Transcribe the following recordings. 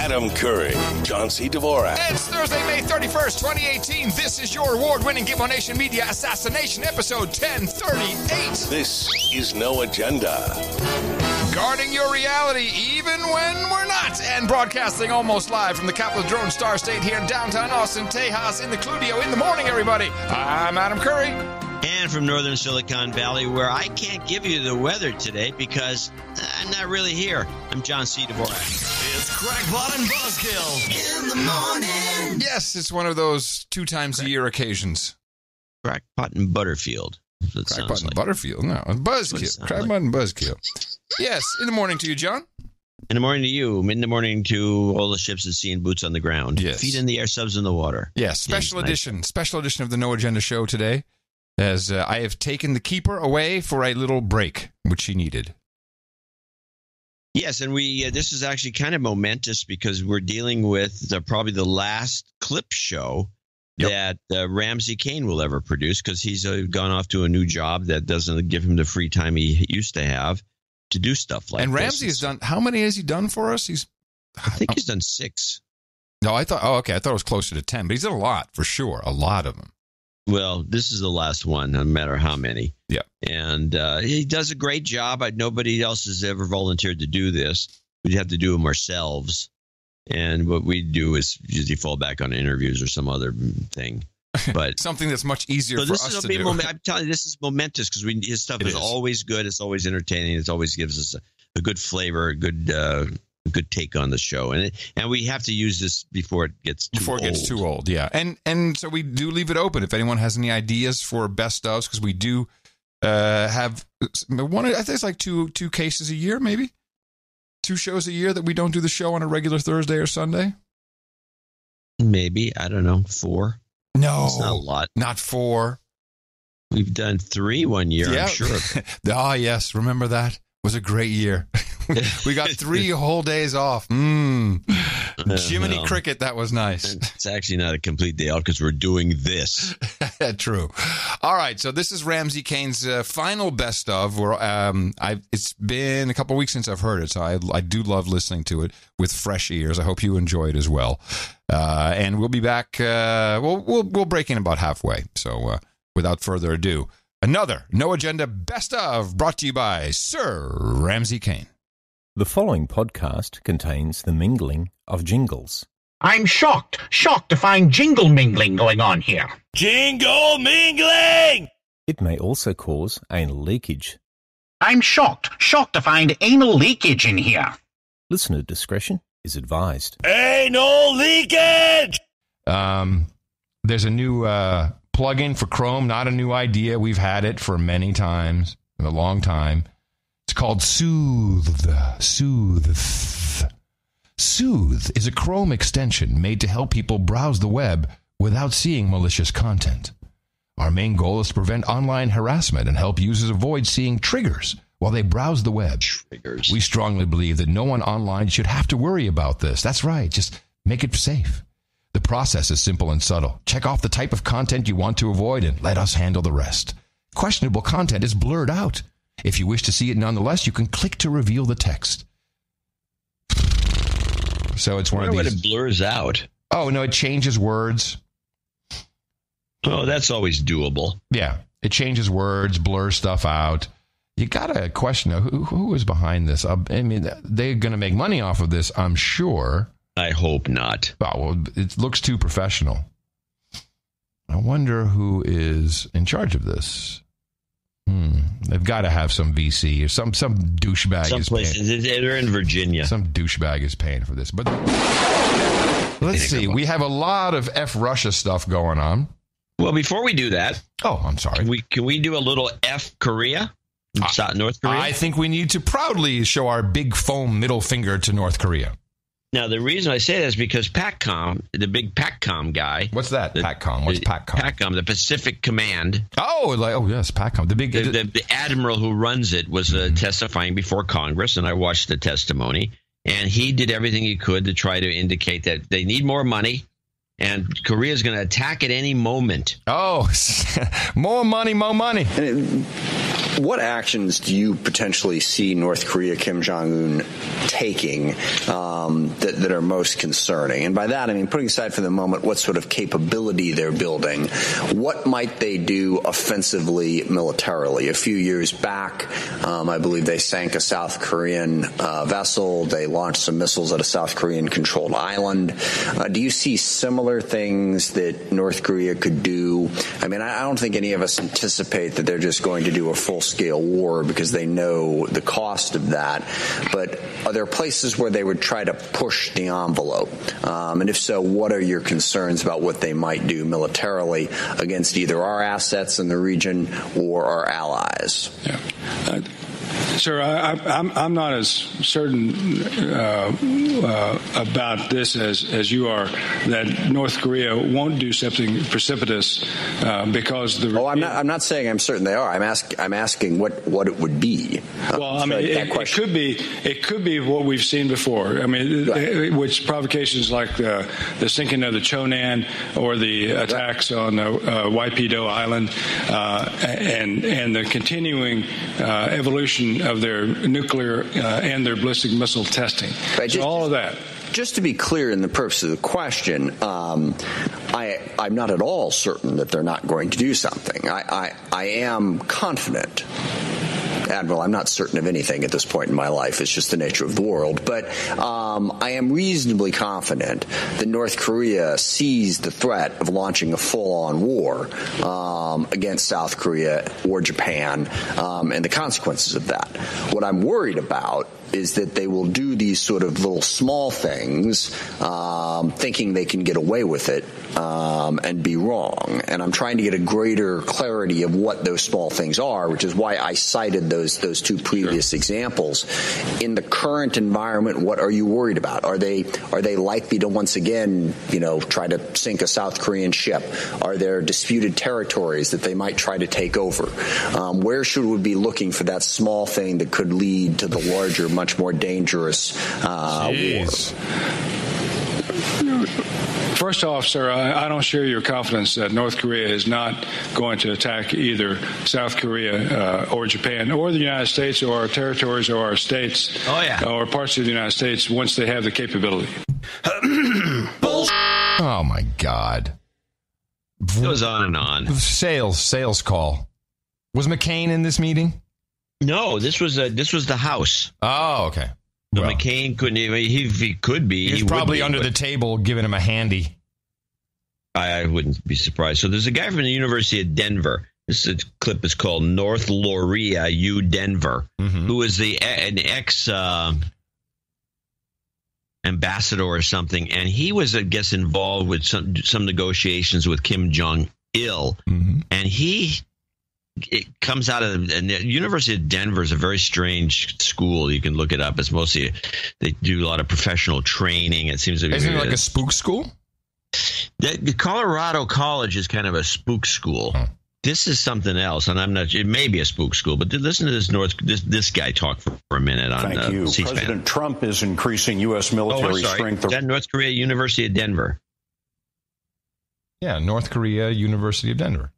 Adam Curry, John C. Dvorak. It's Thursday, May 31st, 2018. This is your award-winning Gimmo Nation Media Assassination, episode 1038. This is No Agenda. Guarding your reality even when we're not. And broadcasting almost live from the capital drone star state here in downtown Austin, Tejas, in the Cludio. In the morning, everybody. I'm Adam Curry. And from northern Silicon Valley, where I can't give you the weather today because I'm not really here. I'm John C. Dvorak. It's Crackpot and Buzzkill in the morning. Yes, it's one of those 2 times a year occasions. Crackpot and Butterfield. Crackpot and Butterfield. No, Buzzkill. Crackpot and Buzzkill. Yes, in the morning to you, John. In the morning to you. In the morning to all the ships at sea and boots on the ground. Yes. Feet in the air, subs in the water. Yes, special edition of the No Agenda show today. As I have taken the keeper away for a little break, which she needed. Yes, and this is actually kind of momentous because we're dealing with probably the last clip show that Ramsey Kane will ever produce, because he's gone off to a new job that doesn't give him the free time he used to have to do stuff like this. And Ramsey has done, how many has he done for us? I think he's done 6. No, I thought it was closer to 10, but he's done a lot, for sure, a lot of them. Well, this is the last one, no matter how many. Yeah. And he does a great job. Nobody else has ever volunteered to do this. We'd have to do them ourselves. And what we do is usually fall back on interviews or some other thing. But something that's much easier for us to do. I'm telling you, this is momentous because his stuff is always good. It's always entertaining. It always gives us a good flavor, a good take on the show, and we have to use this before it gets too old. Yeah, and so we do leave it open if anyone has any ideas for best ofs, because we do have one. I think it's like two cases a year, maybe 2 shows a year that we don't do the show on a regular Thursday or Sunday. Maybe, I don't know, 4. No, it's not a lot. Not 4. We've done 3 one year. I'm sure. Yes, remember that? It was a great year. We got 3 whole days off. Jiminy Cricket, that was nice. It's actually not a complete day out because we're doing this. True. All right, so this is Ramsey Kane's final best of. It's been a couple weeks since I've heard it, so I do love listening to it with fresh ears. I hope you enjoy it as well. And we'll be back. We'll break in about halfway. So without further ado, another No Agenda Best Of, brought to you by Sir Ramsey Kane. The following podcast contains the mingling of jingles. I'm shocked to find jingle mingling going on here. Jingle mingling! It may also cause anal leakage. I'm shocked to find anal leakage in here. Listener discretion is advised. Anal leakage! There's a new plugin for Chrome, not a new idea. We've had it for many times, a long time. It's called Soothe. Soothe is a Chrome extension made to help people browse the web without seeing malicious content. Our main goal is to prevent online harassment and help users avoid seeing triggers while they browse the web. Triggers. We strongly believe that no one online should have to worry about this. That's right. Just make it safe. The process is simple and subtle. Check off the type of content you want to avoid and let us handle the rest. Questionable content is blurred out. If you wish to see it nonetheless, you can click to reveal the text. So it's one of these. What it blurs out. Oh, no, it changes words. Oh, that's always doable. Yeah, it changes words, blurs stuff out. You got to question who is behind this. I mean, they're going to make money off of this, I'm sure. I hope not. Oh, well, it looks too professional. I wonder who is in charge of this. They've got to have some VC or some douchebag. Some places they're in Virginia. Some douchebag is paying for this. But let's see. We have a lot of F Russia stuff going on. Well, before we do that, I'm sorry. Can we do a little F Korea? North Korea. I think we need to proudly show our big foam middle finger to North Korea. Now, the reason I say that is because PACCOM, the big PACCOM guy. What's that, PACCOM? What's PACCOM? PACCOM, the Pacific Command. Yes, PACCOM. The admiral who runs it was testifying before Congress, and I watched the testimony. And he did everything he could to try to indicate that they need more money. and Korea is going to attack at any moment. Oh, more money, more money. What actions do you potentially see North Korea, Kim Jong-un, taking that are most concerning? And by that, I mean, putting aside for the moment what sort of capability they're building, what might they do offensively, militarily? A few years back, I believe they sank a South Korean vessel. They launched some missiles at a South Korean-controlled island. Do you see similar things that North Korea could do? I mean, I don't think any of us anticipate that they're just going to do a full-scale war because they know the cost of that. But are there places where they would try to push the envelope? And if so, what are your concerns about what they might do militarily against either our assets in the region or our allies? Yeah. Sir, I'm not as certain about this as you are, that North Korea won't do something precipitous because the. Oh, I'm not saying I'm certain they are. I'm asking what it would be. Well, I mean, it could be what we've seen before. I mean, right. Which provocations like the sinking of the Chonan or the attacks on Waipido Island and the continuing evolution of their nuclear and their ballistic missile testing. Right. So all of that. Just to be clear in the purpose of the question, I'm not at all certain that they're not going to do something. I am confident. Admiral, I'm not certain of anything at this point in my life. It's just the nature of the world. But I am reasonably confident that North Korea sees the threat of launching a full-on war against South Korea or Japan and the consequences of that. What I'm worried about is that they will do these sort of little small things thinking they can get away with it and be wrong. And I'm trying to get a greater clarity of what those small things are, which is why I cited those two previous examples. In the current environment, what are you worried about? Are they likely to once again, try to sink a South Korean ship? Are there disputed territories that they might try to take over? Where should we be looking for that small thing that could lead to the larger, much more dangerous war? First off, sir, I don't share your confidence that North Korea is not going to attack either South Korea or Japan or the United States or our territories or our states or parts of the United States once they have the capability. Oh, my God. It goes on and on. Sales call. Was McCain in this meeting? No, this was the House. Oh, okay. So McCain couldn't. If he could be, he's probably under the table giving him a handy. I wouldn't be surprised. So there's a guy from the University of Denver. This clip is called North Loria U Denver, who is an ex ambassador or something, and he was, I guess, involved with some negotiations with Kim Jong-il, and it comes out of the University of Denver is a very strange school. You can look it up. It's mostly they do a lot of professional training. It seems to be. Isn't it like a spook school? The Colorado College is kind of a spook school. Huh. This is something else, and I'm not. It may be a spook school, but listen to this guy talk for a minute on. Thank you. C-SPAN. President Trump is increasing U.S. military strength. Is that North Korea University of Denver? Yeah, North Korea University of Denver.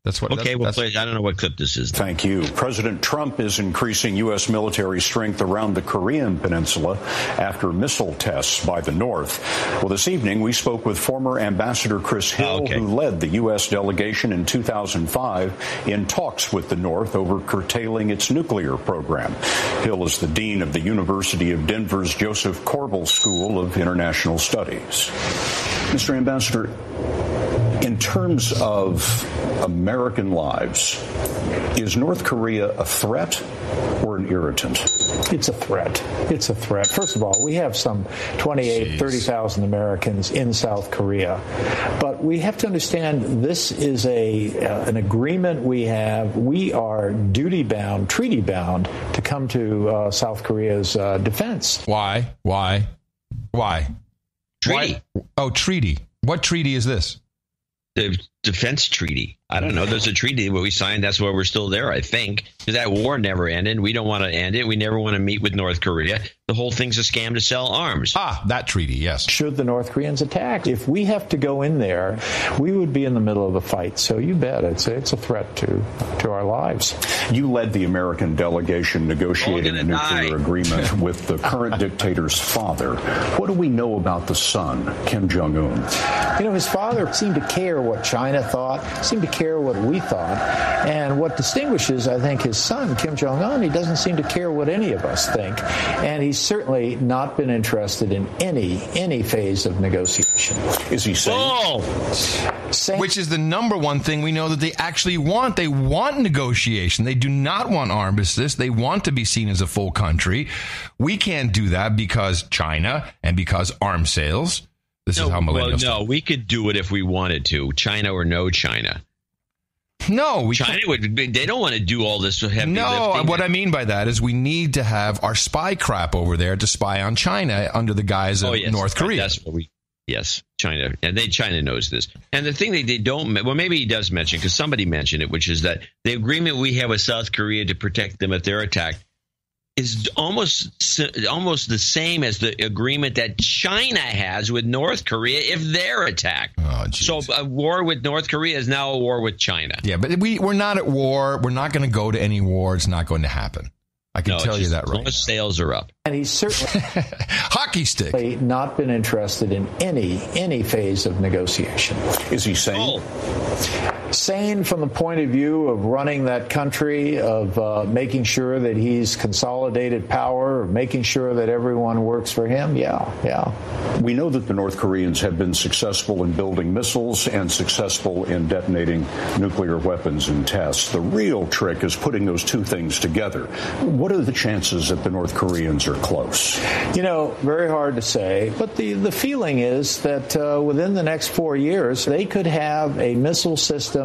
That's what. Okay, I don't know what clip this is. Thank you. President Trump is increasing U.S. military strength around the Korean Peninsula after missile tests by the North. Well, this evening we spoke with former Ambassador Scahill, who led the U.S. delegation in 2005 in talks with the North over curtailing its nuclear program. Hill is the dean of the University of Denver's Joseph Corbel School of International Studies. Mr. Ambassador, in terms of American lives, is North Korea a threat or an irritant? It's a threat. It's a threat. First of all, we have some 30,000 Americans in South Korea. But we have to understand this is an agreement we have. We are duty-bound, treaty-bound to come to South Korea's defense. Why? Treaty. Oh, treaty. What treaty is this? The defense treaty. I don't know. There's a treaty where we signed. That's why we're still there, I think. Because that war never ended. We don't want to end it. We never want to meet with North Korea. The whole thing's a scam to sell arms. That treaty, yes. Should the North Koreans attack? If we have to go in there, we would be in the middle of a fight. So you bet it's a threat to our lives. You led the American delegation negotiating a nuclear agreement with the current dictator's father. What do we know about the son, Kim Jong-un? His father seemed to care what China thought, seemed to care what we thought. And what distinguishes, I think, his son, Kim Jong-un, he doesn't seem to care what any of us think. And he's certainly not been interested in any phase of negotiation. Is he saying? Which is the number one thing we know that they actually want. They want negotiation. They do not want armistice. They want to be seen as a full country. We can't do that because China and because arms sales. This is how millennials. No, we could do it if we wanted to. China or no China. No, China would. They don't want to do all this heavy lifting. What I mean by that is we need to have our spy crap over there to spy on China under the guise of North Korea. That's what we. Yes, China, and China knows this. And the thing that they don't, well, maybe he does mention, because somebody mentioned it, which is that the agreement we have with South Korea to protect them if they're attacked is almost the same as the agreement that China has with North Korea if they're attacked. Oh, so a war with North Korea is now a war with China. Yeah, but we're not at war. We're not going to go to any war. It's not going to happen. I can tell you that right now. As long as sales are up. And he's certainly hockey stick. Not been interested in any phase of negotiation. Is he sane? Sane from the point of view of running that country, of making sure that he's consolidated power, of making sure that everyone works for him. Yeah. We know that the North Koreans have been successful in building missiles and successful in detonating nuclear weapons in tests. The real trick is putting those two things together. What are the chances that the North Koreans are close? Very hard to say, but the feeling is that within the next 4 years, they could have a missile system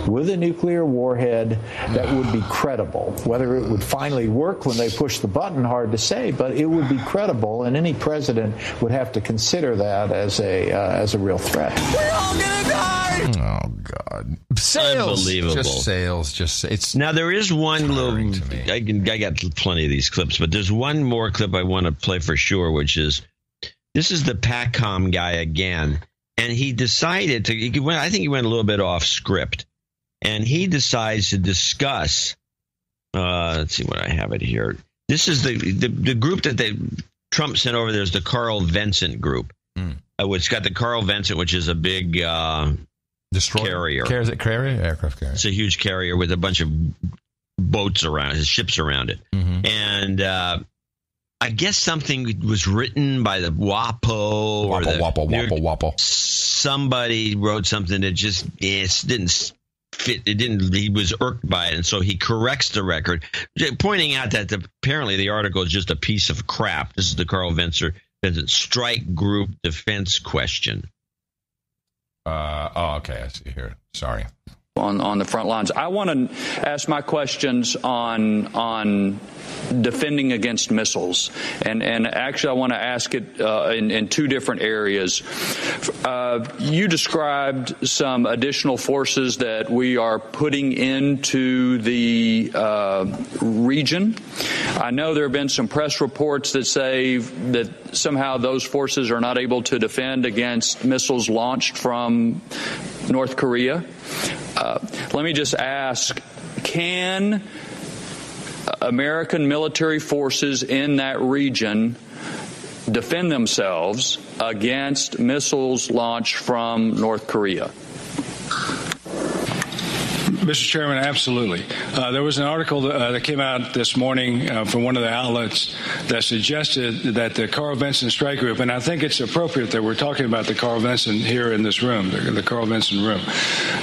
with a nuclear warhead that would be credible. Whether it would finally work when they push the button, hard to say, but it would be credible, and any president would have to consider that as a real threat. We're all gonna die! Oh, God. Sales. Unbelievable. Just sales. It's now, there is one little... I got plenty of these clips, but there's one more clip I want to play for sure, which is... This is the PACOM guy again. And he decided to... I think he went a little bit off script. And he decides to discuss... let's see what I have it here. This is the group that Trump sent over there is the Carl Vinson group. It's got the Carl Vinson, which is a big... carrier. Is it carrier? Aircraft carrier. It's a huge carrier with a bunch of boats around, ships around it. Mm-hmm. And I guess something was written by the WAPO or WAPO. Somebody wrote something that just didn't fit. He was irked by it, and so he corrects the record, pointing out that apparently the article is just a piece of crap. This is the Carl Vinson strike group defense question. Okay, I see here. Sorry. On the front lines. I want to ask my questions on defending against missiles. And actually, I want to ask it in two different areas. You described some additional forces that we are putting into the region. I know there have been some press reports that say that somehow those forces are not able to defend against missiles launched from North Korea. Let me just ask, can American military forces in that region defend themselves against missiles launched from North Korea? Mr. Chairman, absolutely. There was an article that came out this morning from one of the outlets that suggested that the Carl Vinson strike group, and I think it's appropriate that we're talking about the Carl Vinson here in this room, the Carl Vinson room,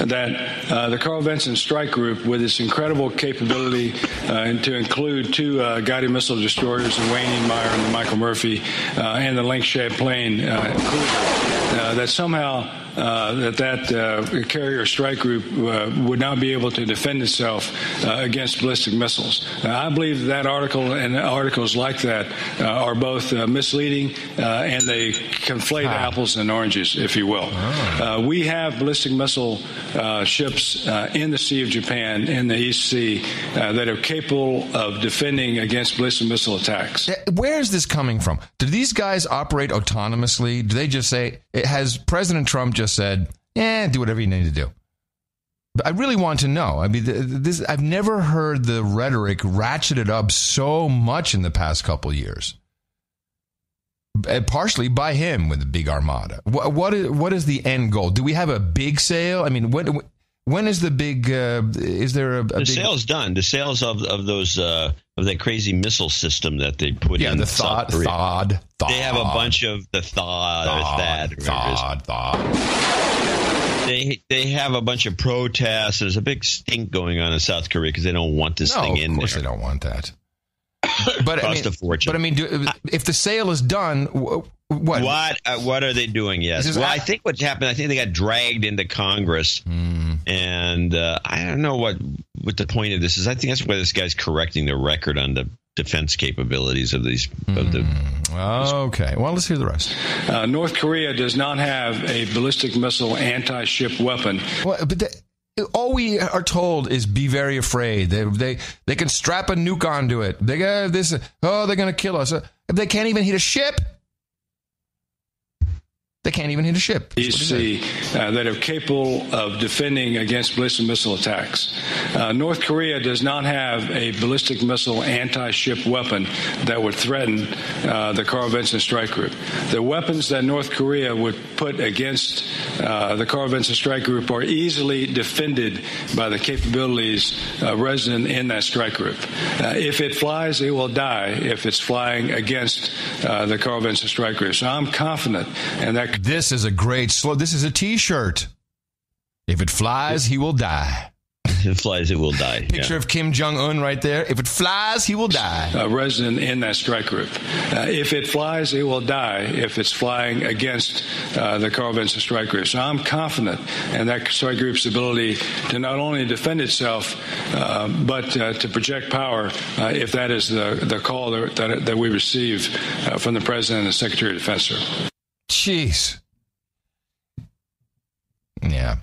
that the Carl Vinson strike group, with its incredible capability to include two guided missile destroyers, the Wayne Meyer and the Michael Murphy, and the Link Champlain cruiser, that somehow that carrier strike group would not be able to defend itself against ballistic missiles. I believe that article and articles like that are both misleading and they conflate apples and oranges, if you will. We have ballistic missile ships in the Sea of Japan, in the East Sea, that are capable of defending against ballistic missile attacks. Where is this coming from? Do these guys operate autonomously? Do they just say, has President Trump just said, do whatever you need to do? But I really want to know. I mean, I've never heard the rhetoric ratcheted up so much in the past couple years. Partially by him with the big armada. What is the end goal? Do we have a big sale? I mean, when is the big? Is there a the big sale's done? The sales of those of that crazy missile system that they put in. The THAAD. They have a bunch of the THAAD. They have a bunch of protests. There's a big stink going on in South Korea because they don't want this thing in there. Of course, they don't want that. But cost a fortune. But I mean, if the sale is done, what are they doing? Yes. Well, I think what's happened. I think they got dragged into Congress, and I don't know what the point of this is. I think that's why this guy's correcting the record on the defense capabilities of these. Okay. Well, let's hear the rest. North Korea does not have a ballistic missile anti-ship weapon. Well, but all we are told is be very afraid. They can strap a nuke onto it. They got this. Oh, they're going to kill us. They can't even hit a ship. They can't even hit a ship. Sea that are capable of defending against ballistic missile attacks. North Korea does not have a ballistic missile anti-ship weapon that would threaten the Carl Vinson Strike Group. The weapons that North Korea would put against the Carl Vinson Strike Group are easily defended by the capabilities resident in that strike group. If it flies, it will die if it's flying against the Carl Vinson Strike Group. So I'm confident in that. This is a great slogan. This is a T-shirt. If it flies, he will die. If it flies, it will die. Picture of Kim Jong-un right there. If it flies, he will die. Resident in that strike group. If it flies, it will die if it's flying against the Carl Vinson Strike Group. So I'm confident in that strike group's ability to not only defend itself, but to project power if that is the call that we receive from the President and the Secretary of Defense, sir. Jeez. Yeah.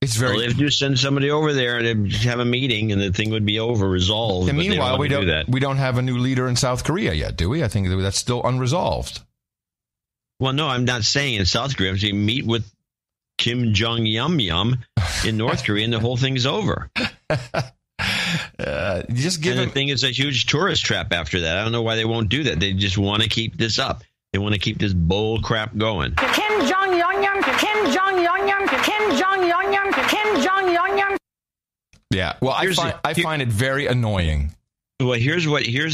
It's very. Well, if you send somebody over there and have a meeting, and the thing would be resolved. And meanwhile, we don't have a new leader in South Korea yet, do we? I think that's still unresolved. Well, no, I'm not saying in South Korea. I'm saying meet with Kim Jong Yum in North Korea, and the whole thing's over. Just give the thing is a huge tourist trap after that. I don't know why they won't do that. They just want to keep this up. They want to keep this bull crap going. Kim Jong Yum, Kim Jong Yum, Kim Jong Yum, Kim Jong Yum. Yeah, well, I find it very annoying. Well, here's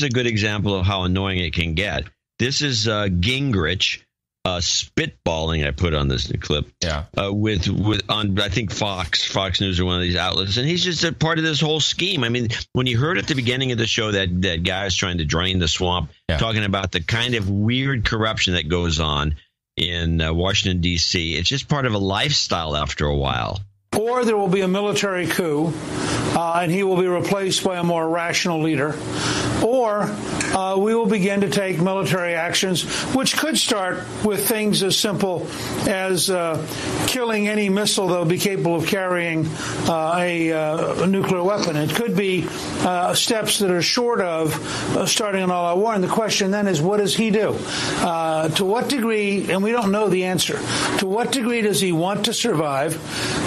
a good example of how annoying it can get. This is Gingrich spitballing. I put on this clip. Yeah. With on I think Fox News or one of these outlets, and he's just a part of this whole scheme. I mean, when you heard at the beginning of the show that guy is trying to drain the swamp, talking about the kind of weird corruption that goes on in Washington D.C., it's just part of a lifestyle after a while. Or there will be a military coup, and he will be replaced by a more rational leader. Or we will begin to take military actions, which could start with things as simple as killing any missile that will be capable of carrying a nuclear weapon. It could be steps that are short of starting an all-out war. And the question then is, what does he do? To what degree, and we don't know the answer, to what degree does he want to survive?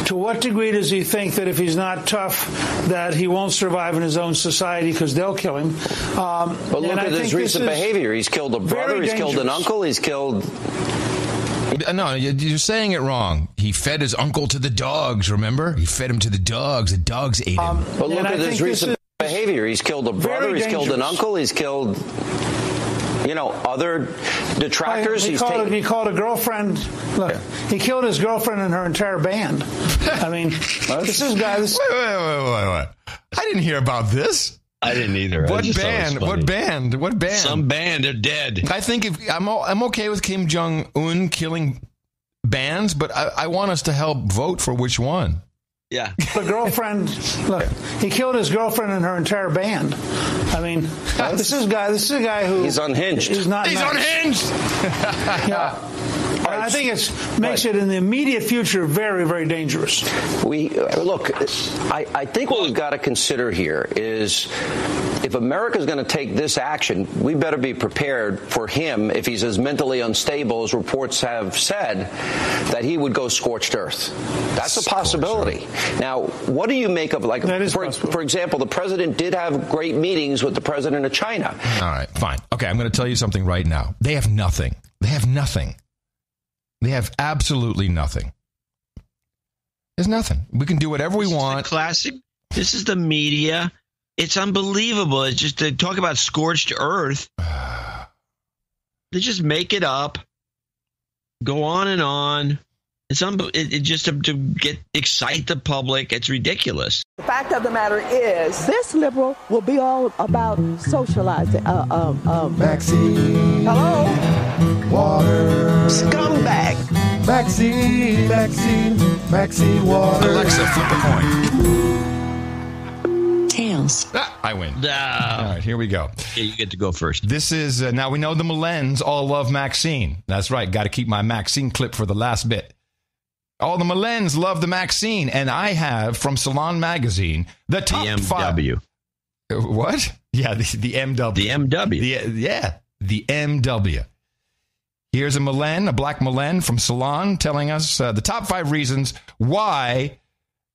To what degree does he think that if he's not tough, that he won't survive in his own society because they'll kill him? But look at his recent behavior. He's killed a brother, he's killed an uncle, he's killed... No, you're saying it wrong. He fed his uncle to the dogs, remember? He fed him to the dogs. The dogs ate him. But look at his recent behavior. He's killed a brother, he's killed an uncle, he's killed... other detractors. He called a girlfriend. Look, he killed his girlfriend and her entire band. I mean, this is guys. Wait. I didn't hear about this. I didn't either. What band? What band? What band? Some band. They're dead. I think I'm okay with Kim Jong-un killing bands, but I want us to help vote for which one. Yeah. The girlfriend, look, he killed his girlfriend and her entire band. I mean, this is a guy who... He's unhinged. He's unhinged! Yeah. And I think it makes it in the immediate future very, very dangerous. I think what we've got to consider here is if America's going to take this action, we better be prepared for him, if he's as mentally unstable as reports have said, that he would go scorched earth. That's a possibility. Now, what do you make of, like, for example, the president did have great meetings with the president of China. All right, fine. Okay, I'm going to tell you something right now. They have nothing. They have nothing. They have absolutely nothing. There's nothing. We can do whatever we want. Classic. This is the media. It's unbelievable. It's just to talk about scorched earth. They just make it up. Go on and on. It's just to excite the public. It's ridiculous. The fact of the matter is, this liberal will be all about socializing. Maxine. Hello? Waters. Scumbag. Maxine Waters. Alexa, flip a coin. Tails. I win. All right, here we go. Okay, you get to go first. This is, now we know the Millens all love Maxine. That's right. Got to keep my Maxine clip for the last bit. All the Millens love the Maxine, and I have from Salon Magazine the top MW. 5. What? Yeah, the MW. The MW. The MW. Here's a Millen, a black Millen from Salon, telling us the top 5 reasons why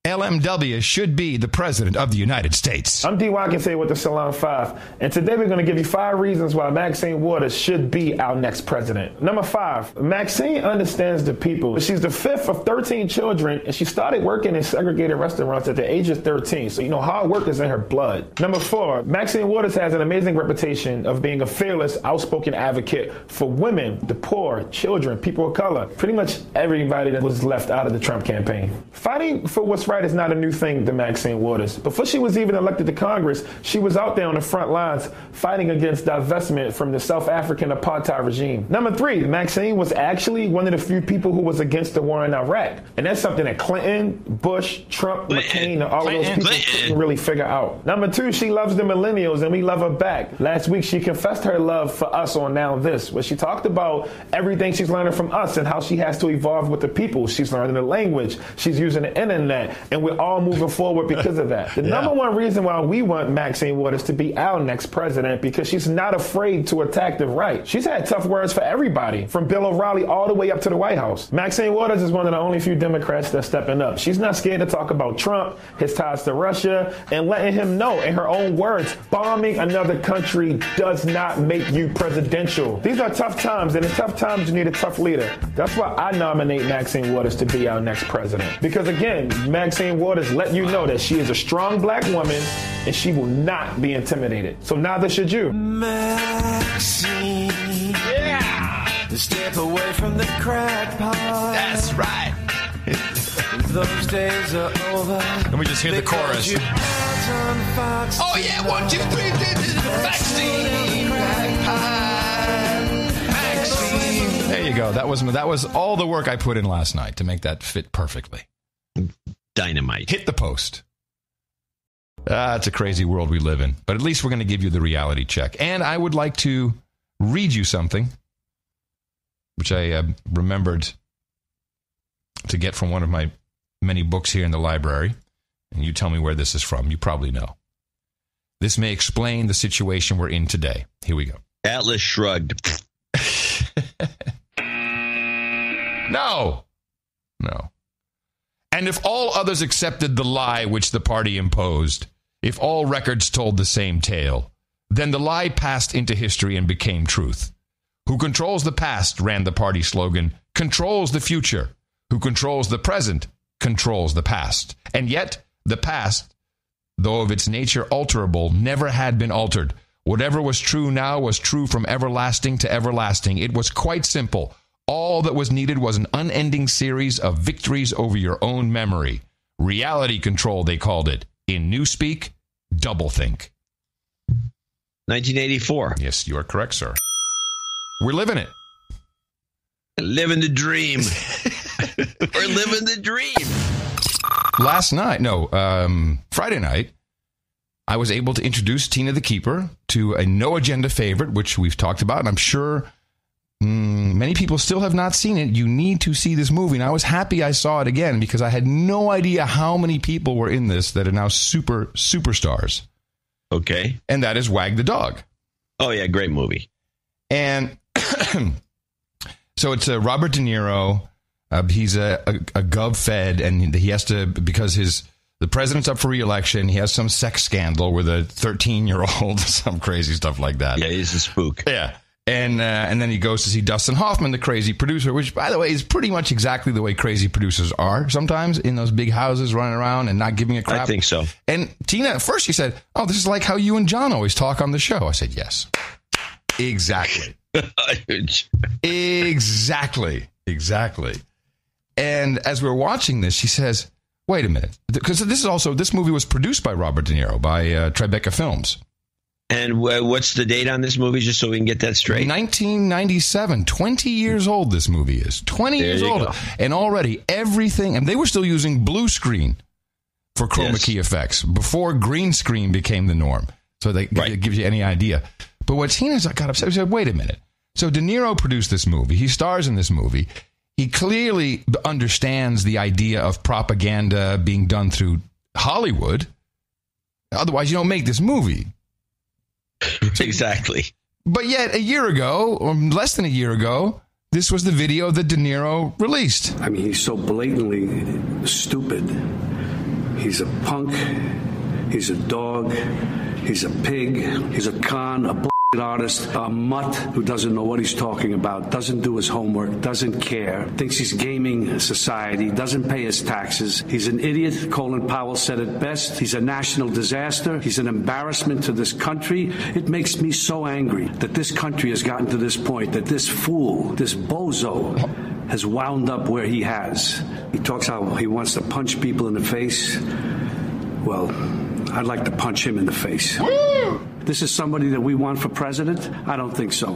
LMW should be the president of the United States. I'm D. Watkins here with the Salon 5, and today we're going to give you 5 reasons why Maxine Waters should be our next president. Number 5, Maxine understands the people. She's the 5th of 13 children, and she started working in segregated restaurants at the age of 13, so hard work is in her blood. Number 4, Maxine Waters has an amazing reputation of being a fearless, outspoken advocate for women, the poor, children, people of color, pretty much everybody that was left out of the Trump campaign. Fighting for what's right is not a new thing to Maxine Waters. Before she was even elected to Congress, she was out there on the front lines fighting against divestment from the South African apartheid regime. Number 3, Maxine was actually one of the few people who was against the war in Iraq. And that's something that Clinton, Bush, Trump, McCain, and all of those people couldn't really figure out. Number 2, she loves the millennials and we love her back. Last week, she confessed her love for us on Now This, where she talked about everything she's learning from us and how she has to evolve with the people. She's learning the language. She's using the internet. And we're all moving forward because of that. The number one reason why we want Maxine Waters to be our next president, because she's not afraid to attack the right. She's had tough words for everybody, from Bill O'Reilly all the way up to the White House. Maxine Waters is one of the only few Democrats that's stepping up. She's not scared to talk about Trump, his ties to Russia, and letting him know, in her own words, bombing another country does not make you presidential. These are tough times, and in tough times, you need a tough leader. That's why I nominate Maxine Waters to be our next president. Because again, Maxine Waters let you know that she is a strong black woman and she will not be intimidated. So neither should you. Maxine. Yeah. Step away from the crack pot. That's right. Those days are over. Let me just hear the chorus. Oh yeah, 1, 2, 3, Maxine. Maxine. There you go. That was all the work I put in last night to make that fit perfectly. Dynamite. Hit the post. It's a crazy world we live in. But at least we're going to give you the reality check. And I would like to read you something, which I remembered to get from one of my many books here in the library. And you tell me where this is from. You probably know. This may explain the situation we're in today. Here we go. Atlas Shrugged. No. And if all others accepted the lie which the party imposed, if all records told the same tale, then the lie passed into history and became truth. Who controls the past, ran the party slogan, controls the future. Who controls the present, controls the past. And yet, the past, though of its nature alterable, never had been altered. Whatever was true now was true from everlasting to everlasting. It was quite simple. All that was needed was an unending series of victories over your own memory. Reality control, they called it. In Newspeak, doublethink. 1984. Yes, you are correct, sir. We're living it. Living the dream. We're living the dream. Friday night, I was able to introduce Tina the Keeper to a No Agenda favorite, which we've talked about, and I'm sure many people still have not seen it. You need to see this movie, and I was happy I saw it again because I had no idea how many people were in this that are now superstars. Okay. And that is Wag the Dog. Oh, yeah, great movie. And so it's Robert De Niro. He's a gov-fed, and he has to, because the president's up for re-election, he has some sex scandal with a 13-year-old, some crazy stuff like that. Yeah, he's a spook. Yeah. And then he goes to see Dustin Hoffman, the crazy producer, which, by the way, is pretty much exactly the way crazy producers are sometimes in those big houses running around and not giving a crap. I think so. And Tina, at first she said, oh, this is like how you and John always talk on the show. I said, yes. Exactly. Exactly. And as we were watching this, she says, wait a minute. Because this movie was produced by Robert De Niro, by Tribeca Films. And what's the date on this movie, just so we can get that straight? 1997. 20 years old this movie is. 20 years old. Go. And already everything, and they were still using blue screen for chroma key effects before green screen became the norm. So it gives you any idea. But what Tina got upset, she said, wait a minute. So De Niro produced this movie. He stars in this movie. He clearly understands the idea of propaganda being done through Hollywood. Otherwise, you don't make this movie. Exactly. But yet, a year ago, or less than a year ago, this was the video that De Niro released. I mean, he's so blatantly stupid. He's a punk. He's a dog. He's a pig. He's a con, a artist, a mutt who doesn't know what he's talking about, doesn't do his homework, doesn't care, thinks he's gaming society, doesn't pay his taxes. He's an idiot. Colin Powell said it best. He's a national disaster. He's an embarrassment to this country. It makes me so angry that this country has gotten to this point, that this fool, this bozo, has wound up where he has. He talks how he wants to punch people in the face. Well, I'd like to punch him in the face. This is somebody that we want for president? I don't think so.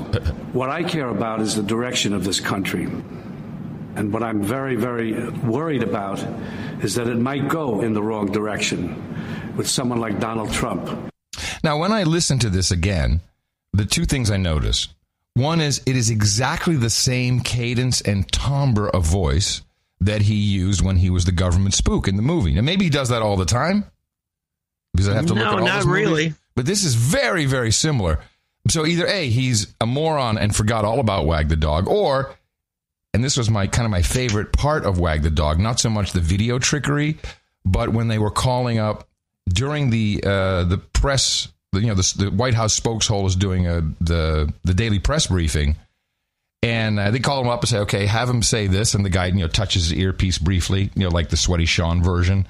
What I care about is the direction of this country. And what I'm very, very worried about is that it might go in the wrong direction with someone like Donald Trump. Now, when I listen to this again, the two things I notice. One is it is exactly the same cadence and timbre of voice that he used when he was the government spook in the movie. Now, maybe he does that all the time. Because I have to look at all not really. But this is very, very similar. So either A, he's a moron and forgot all about Wag the Dog, or, and this was my favorite part of Wag the Dog, not so much the video trickery, but when they were calling up during the press, the White House spokeshole is doing the daily press briefing, and they call him up and say, okay, have him say this, and the guy touches his earpiece briefly, like the Sweaty Sean version.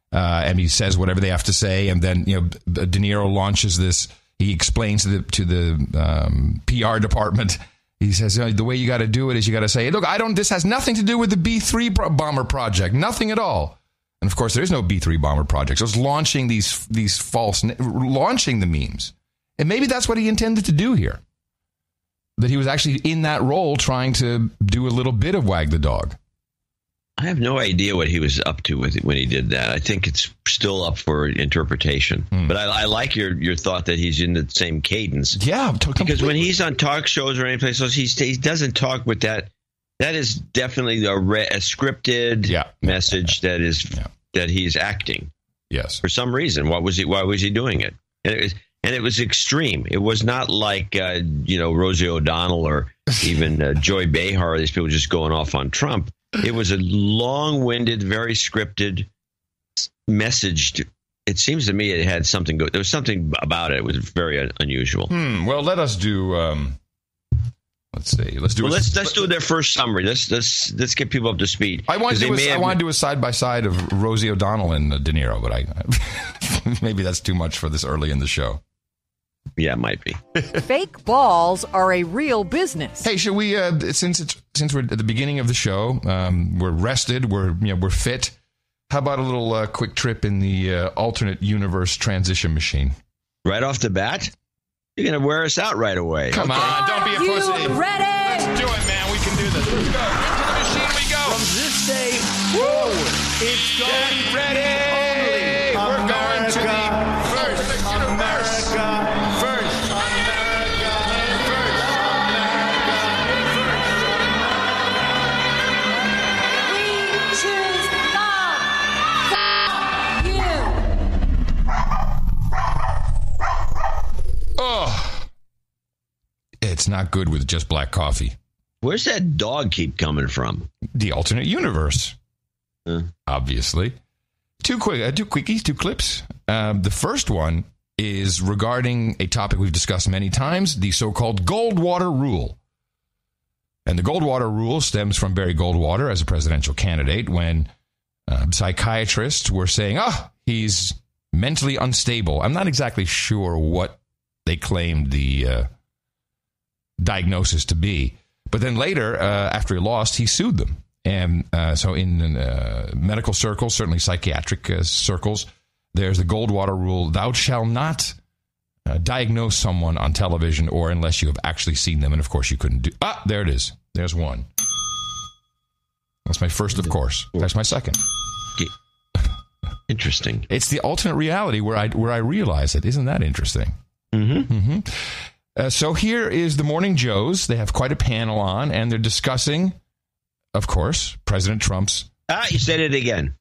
And he says whatever they have to say, and then De Niro launches this. He explains to the PR department. He says the way you got to do it is you got to say, look, this has nothing to do with the B-3 bomber project, nothing at all. And of course, there is no B-3 bomber project. So it's launching these false, launching the memes, and maybe that's what he intended to do here. That he was actually in that role trying to do a little bit of Wag the Dog. I have no idea what he was up to with it when he did that. I think it's still up for interpretation. But I like your thought that he's in the same cadence. Yeah, because when he's on talk shows or anyplace else, he doesn't talk with that. That is definitely a scripted message that he's acting. Yes, for some reason. Why was he doing it? And it was extreme. It was not like Rosie O'Donnell or even Joy Behar. These people just going off on Trump. It was a long-winded, very scripted message. It seems to me it had something good. There was something about it. It was very unusual. Well, let us do. Let's see. Let's do their first summary. Let's get people up to speed. I want to do a side by side of Rosie O'Donnell and De Niro, but maybe that's too much for this early in the show. Yeah, it might be. Fake balls are a real business. Hey, should we? Since we're at the beginning of the show, we're rested. We're fit. How about a little quick trip in the alternate universe transition machine? Right off the bat? You're going to wear us out right away. Come on, don't be a pussy. Ready? Let's do it, man. We can do this. Let's go. Into the machine we go. From this day forward, it's Get ready. We're going to the first America. First America. First America. We choose you. Oh, it's not good with just black coffee. Where's that dog keep coming from? The alternate universe. Obviously. Two quickies, two clips. The first one is regarding a topic we've discussed many times, the so-called Goldwater Rule. And the Goldwater Rule stems from Barry Goldwater as a presidential candidate when psychiatrists were saying, he's mentally unstable. I'm not exactly sure what they claimed the diagnosis to be. But then later, after he lost, he sued them. And so in medical circles, certainly psychiatric circles, there's the Goldwater Rule. Thou shalt not diagnose someone on television or unless you have actually seen them. And, of course, you couldn't do... there it is. There's one. That's my first, of course. That's my second. Interesting. It's the alternate reality where I realize it. Isn't that interesting? Mm-hmm. Mm-hmm. So here is the Morning Joes. They have quite a panel on, and they're discussing, of course, President Trump's... you said it again.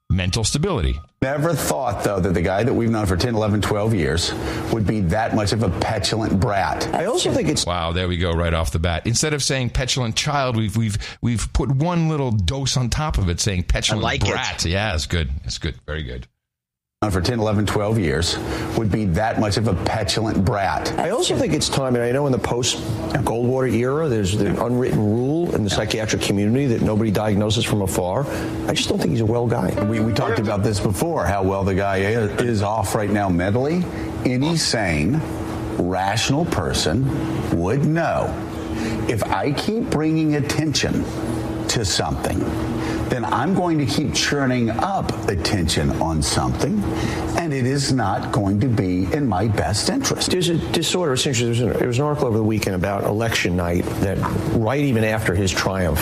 Mental stability. Never thought, though, that the guy that we've known for 10, 11, 12 years would be that much of a petulant brat. I also think it's... Wow, there we go, right off the bat. Instead of saying petulant child, we've put one little dose on top of it saying petulant brat. Yeah, it's good. It's good. Very good. For 10, 11, 12 years would be that much of a petulant brat. I also think it's time, and I know in the post-Goldwater era, there's the unwritten rule in the psychiatric community that nobody diagnoses from afar. I just don't think he's a well guy. We talked about this before, how well the guy is off right now mentally. Any sane, rational person would know if I keep bringing attention to something, then I'm going to keep churning up attention on something, and it is not going to be in my best interest. There's a disorder. Essentially, there was an article over the weekend about election night that right even after his triumph,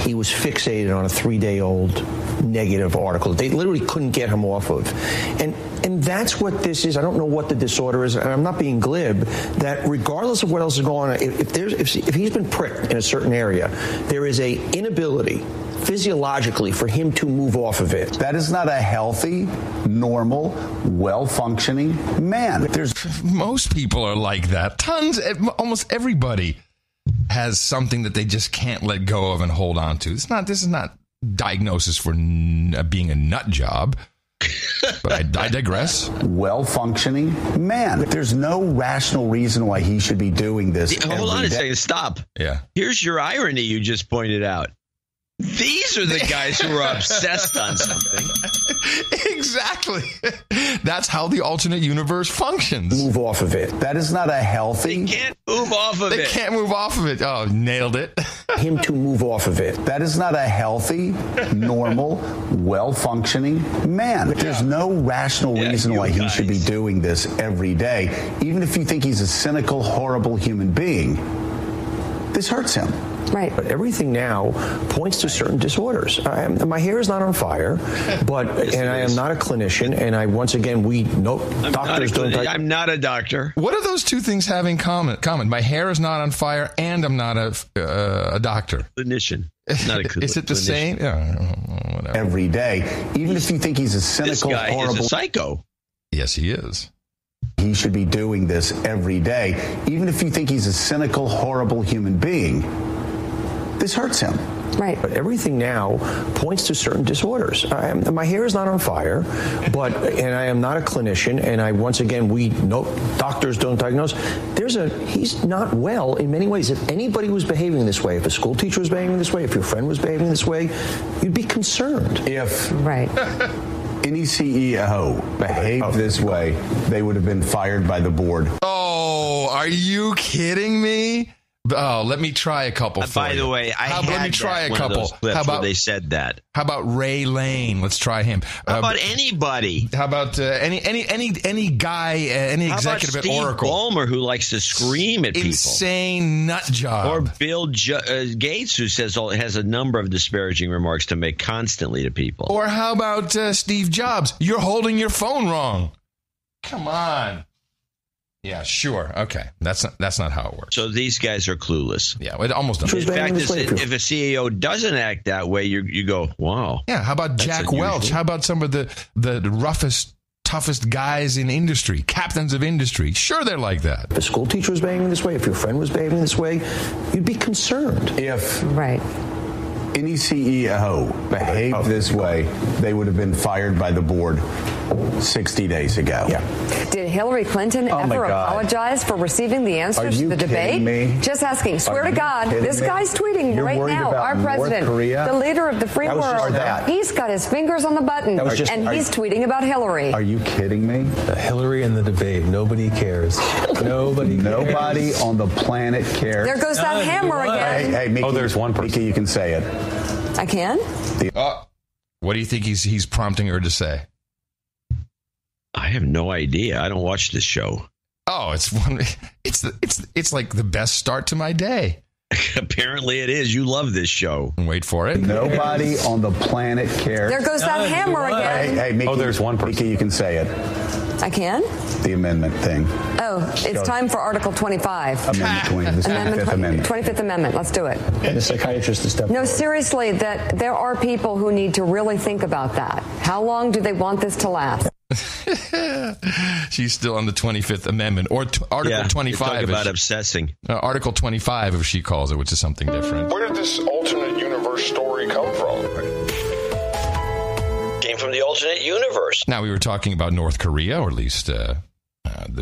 he was fixated on a 3-day-old negative article. They literally couldn't get him off of. And that's what this is. I don't know what the disorder is, and I'm not being glib, that regardless of what else is going on, if he's been pricked in a certain area, there is a inability physiologically for him to move off of it. That is not a healthy, normal, well-functioning man. Most people are like that. Almost everybody has something that they just can't let go of and hold on to. This is not diagnosis for being a nut job. But I digress. Well-functioning man. There's no rational reason why he should be doing this. Hold on a second. Stop. Yeah. Here's your irony you just pointed out. These are the guys who are obsessed on something. Exactly. That's how the alternate universe functions. Move off of it. That is not a healthy... They can't move off of it. They can't move off of it. Oh, nailed it. Him to move off of it. That is not a healthy, normal, well-functioning man. There's no rational reason why he should be doing this every day. Even if you think he's a cynical, horrible human being, this hurts him. Right. But everything now points to certain disorders. My hair is not on fire, and I am not a clinician. And doctors don't. I'm not a doctor. What do those two things have in common? My hair is not on fire, and I'm not a doctor. Clinician. Not a Is it the same? Yeah, whatever. Every day, even if you think he's a cynical, this guy horrible is a psycho. Yes, he is. He should be doing this every day, even if you think he's a cynical, horrible human being. This hurts him. Right. But everything now points to certain disorders. My hair is not on fire, and I am not a clinician. And doctors don't diagnose. He's not well in many ways. If anybody was behaving this way, if a school teacher was behaving this way, if your friend was behaving this way, you'd be concerned. If any CEO behaved this way, they would have been fired by the board. Oh, are you kidding me? Oh, let me try a couple. By the way, let me try a couple. How about they said that? How about Ray Lane? Let's try him. How about anybody? How about any guy, any executive at Oracle? Steve Ballmer, who likes to scream at people. Insane nut job. Or Bill Gates, who has a number of disparaging remarks to make constantly to people. Or how about Steve Jobs? You're holding your phone wrong. Come on. Yeah, sure. Okay. That's not how it works. So these guys are clueless. Yeah, it almost doesn't. In fact, if a CEO doesn't act that way, you go, wow. Yeah, how about Jack Welch? How about some of the roughest, toughest guys in industry, captains of industry? Sure, they're like that. If a school teacher was behaving this way, if your friend was behaving this way, you'd be concerned. If any CEO behaved this way, they would have been fired by the board 60 days ago. Yeah. Did Hillary Clinton ever apologize for receiving the answers to the debate? Me? Just asking. Swear to God, this guy's tweeting right now. Our president, the leader of the free world, he's got his fingers on the button, and he's tweeting about Hillary. Are you kidding me? Hillary in the debate. Nobody cares. Nobody on the planet cares. There goes that hammer again. Hey, Mickey, there's one person. Mickey, you can say it. I can? What do you think he's prompting her to say? I have no idea. I don't watch this show. Oh, it's like the best start to my day. Apparently it is. You love this show. Wait for it. Nobody on the planet cares. There goes that hammer again. Hey, Mickey, there's one person. Mickey, you can say it. I can? The amendment thing. Oh, it's time for Article 25. Amendment 25th Amendment. 25th Amendment. Let's do it. And the psychiatrist is step. No, seriously, that there are people who need to really think about that. How long do they want this to last? She's still on the 25th Amendment, or Article 25. Talk about obsessing. Article 25, if she calls it, which is something different. Where did this alternate universe story come from? Came from the alternate universe. Now, we were talking about North Korea, or at least the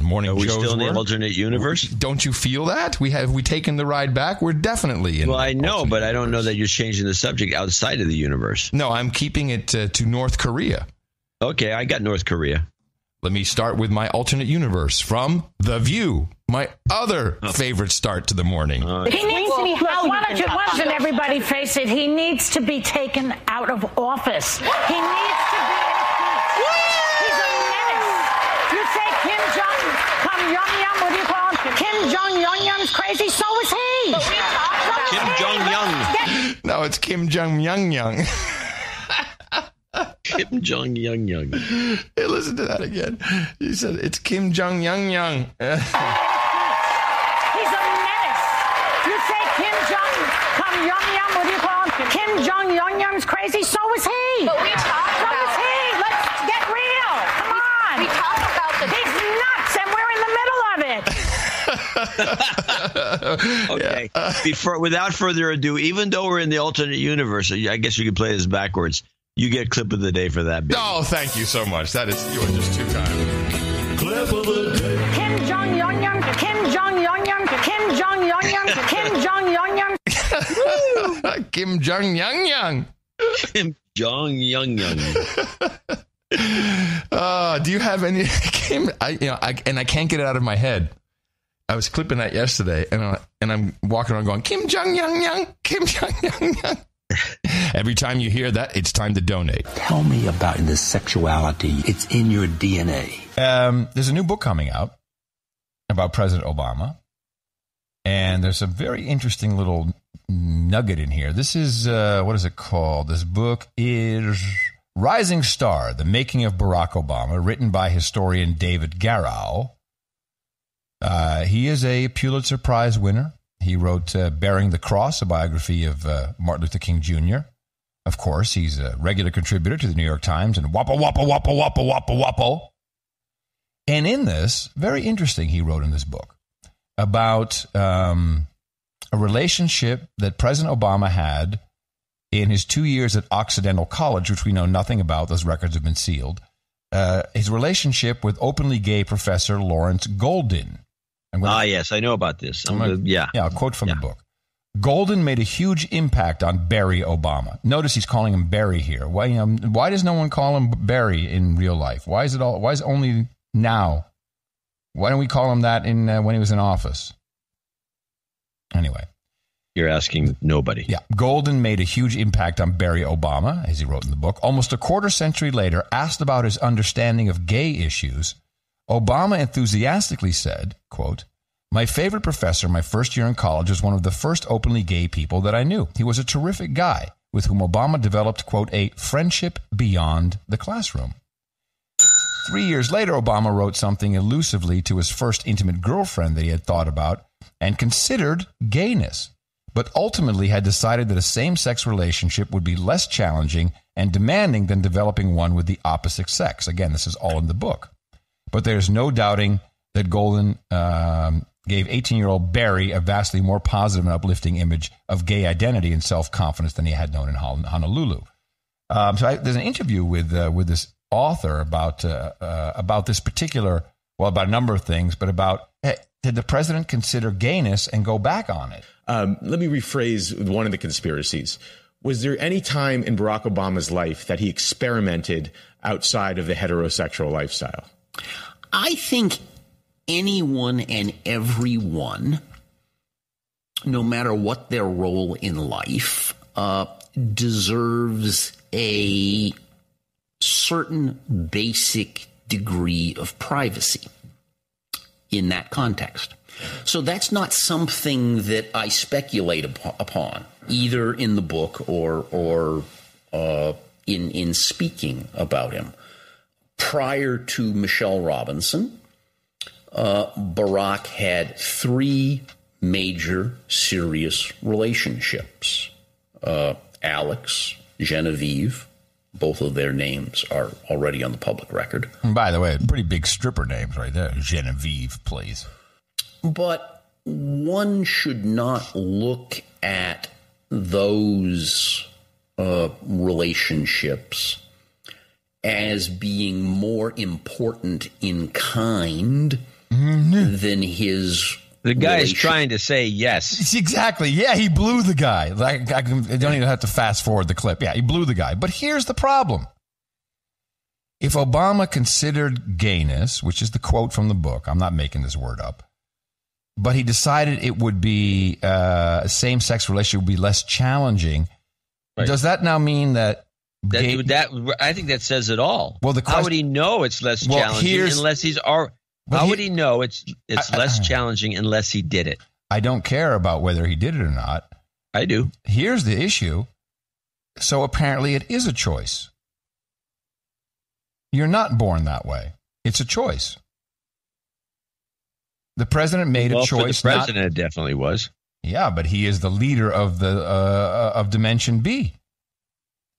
morning Are we Joes still in were. the alternate universe? Don't you feel that? Have we taken the ride back? We're definitely in. Well, I know, but I don't know that you're changing the subject outside of the universe. No, I'm keeping it to North Korea. Okay, I got North Korea. Let me start with my alternate universe from The View, my other favorite start to the morning. He needs to be. Why doesn't everybody face it? He needs to be taken out of office. He needs to be impeached. He's a menace. You say Kim Jong-un, what do you call him? Kim Jong-un's crazy. So is he. Kim Jong-un. No, it's Kim Jong-young. Kim Jong-young. Hey, listen to that again. He said it's Kim Jong-young. He's a menace. You say Kim Jong-un, what do you call him? Kim Jong-un's crazy. So is he. But we talked about. So is he. Let's get real. Come on. We talked about the. He's nuts, and we're in the middle of it. Okay. Without further ado, even though we're in the alternate universe, I guess you could play this backwards. You get clip of the day for that. Baby. Oh, thank you so much. You are just too kind. Clip of the day. Kim Jong-un, Kim Jong-un, Kim Jong-un, Kim Jong-un. Kim Jong-young. Kim Jong-young. Do you have any Kim? I can't get it out of my head. I was clipping that yesterday, and I'm walking around going Kim Jong-young, Kim Jong-young. Every time you hear that, it's time to donate. Tell me about the sexuality. It's in your DNA. There's a new book coming out about President Obama. And there's a very interesting little nugget in here. This is, what is it called? This book is Rising Star, The Making of Barack Obama, written by historian David Garrow. He is a Pulitzer Prize winner. He wrote Bearing the Cross, a biography of Martin Luther King Jr. Of course, he's a regular contributor to the New York Times and Wappo, Wappo, Wappo, Wappo, Wappo, Wappo. And in this, very interesting, he wrote in this book about a relationship that President Obama had in his 2 years at Occidental College, which we know nothing about. Those records have been sealed. His relationship with openly gay Professor Lawrence Golden. Yes, I know about this. I'll quote from the book. Golden made a huge impact on Barry Obama. Notice he's calling him Barry here. Why does no one call him Barry in real life? Why is it only now? Why don't we call him that when he was in office? Anyway. You're asking nobody. Yeah. Golden made a huge impact on Barry Obama, as he wrote in the book. Almost a quarter century later, asked about his understanding of gay issues, Obama enthusiastically said, quote, "My favorite professor my first year in college was one of the first openly gay people that I knew. He was a terrific guy with whom Obama developed, quote, a friendship beyond the classroom." 3 years later, Obama wrote something elusively to his first intimate girlfriend that he had thought about and considered gayness, but ultimately had decided that a same-sex relationship would be less challenging and demanding than developing one with the opposite sex. Again, this is all in the book. But there's no doubting that Golden gave 18-year-old Barry a vastly more positive and uplifting image of gay identity and self-confidence than he had known in Honolulu. There's an interview with this author about this particular, well, about a number of things, but about, did the president consider gayness and go back on it? Let me rephrase one of the conspiracies. Was there any time in Barack Obama's life that he experimented outside of the heterosexual lifestyle? I think anyone and everyone, no matter what their role in life, deserves a certain basic degree of privacy in that context. So that's not something that I speculate upon, either in the book or in speaking about him. Prior to Michelle Robinson, Barack had 3 major serious relationships. Alex, Genevieve, both of their names are already on the public record. And by the way, pretty big stripper names right there. Genevieve, please. But one should not look at those relationships as being more important in kind than his. The guy is trying to say yes. Exactly. Yeah, he blew the guy. Like I don't even have to fast forward the clip. Yeah, he blew the guy. But here's the problem. If Obama considered gayness, which is the quote from the book, I'm not making this word up, but he decided it would be a same-sex relationship would be less challenging, right. Does that now mean that I think that says it all. Well, how would he know it's less challenging unless he's how would he know it's less challenging unless he did it? I don't care about whether he did it or not. I do. Here's the issue. So apparently it is a choice. You're not born that way. It's a choice. The president made a choice. For the president, it definitely was. Yeah, but he is the leader of the of Dimension B,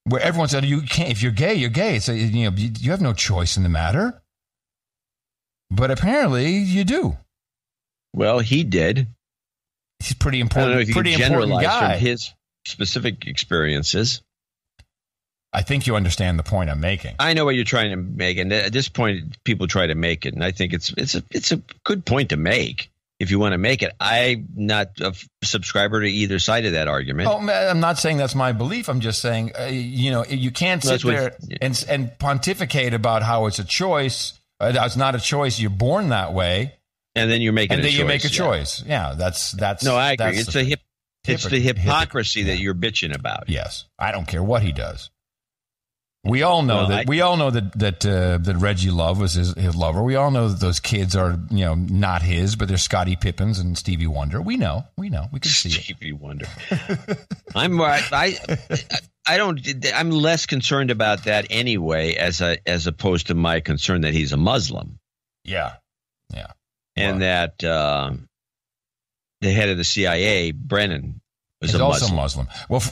where everyone said you can't. If you're gay, you're gay. So you have no choice in the matter. But apparently, you do. Well, he did. He's pretty important. I don't know if you pretty can generalize guy. from his specific experiences. I think you understand the point I'm making. I know what you're trying to make, and at this point, people try to make it, and I think it's a good point to make if you want to make it. I'm not a subscriber to either side of that argument. Oh, I'm not saying that's my belief. I'm just saying, you can't sit there and pontificate about how it's a choice. It's not a choice. You're born that way, and then you're making. And then a choice, you make a choice. Yeah, that's. No, I agree. It's the hypocrisy that you're bitching about. Yes, I don't care what he does. We all know that Reggie Love was his lover. We all know that those kids are not his, but they're Scottie Pippins and Stevie Wonder. We know. We can see Stevie Wonder. I'm less concerned about that anyway, as opposed to my concern that he's a Muslim. Yeah. And that the head of the CIA, Brennan, was a also Muslim. Well.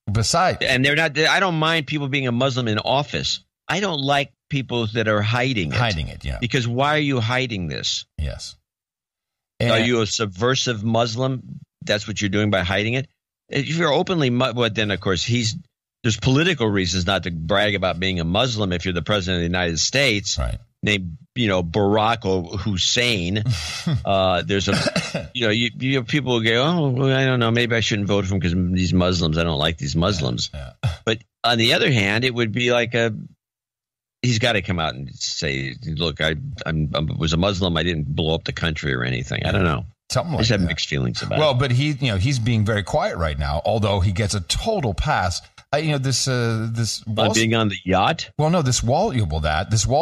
Besides, and they're not. I don't mind people being a Muslim in office. I don't like people that are hiding it. Yeah. Because why are you hiding this? Yes. Are you a subversive Muslim? That's what you're doing by hiding it. If you're openly, well, then of course there's political reasons not to brag about being a Muslim if you're the president of the United States. Right. Named Barack Hussein. There's people will go, oh, well, I don't know, maybe I shouldn't vote for him because these Muslims, I don't like these Muslims. Yeah. But on the other hand, it would be like he's got to come out and say, look, I was a Muslim, I didn't blow up the country or anything. I don't know. Something like I just that. have mixed feelings about it. Well, but he's being very quiet right now, although he gets a total pass. This being on the yacht. Well, no, this Wall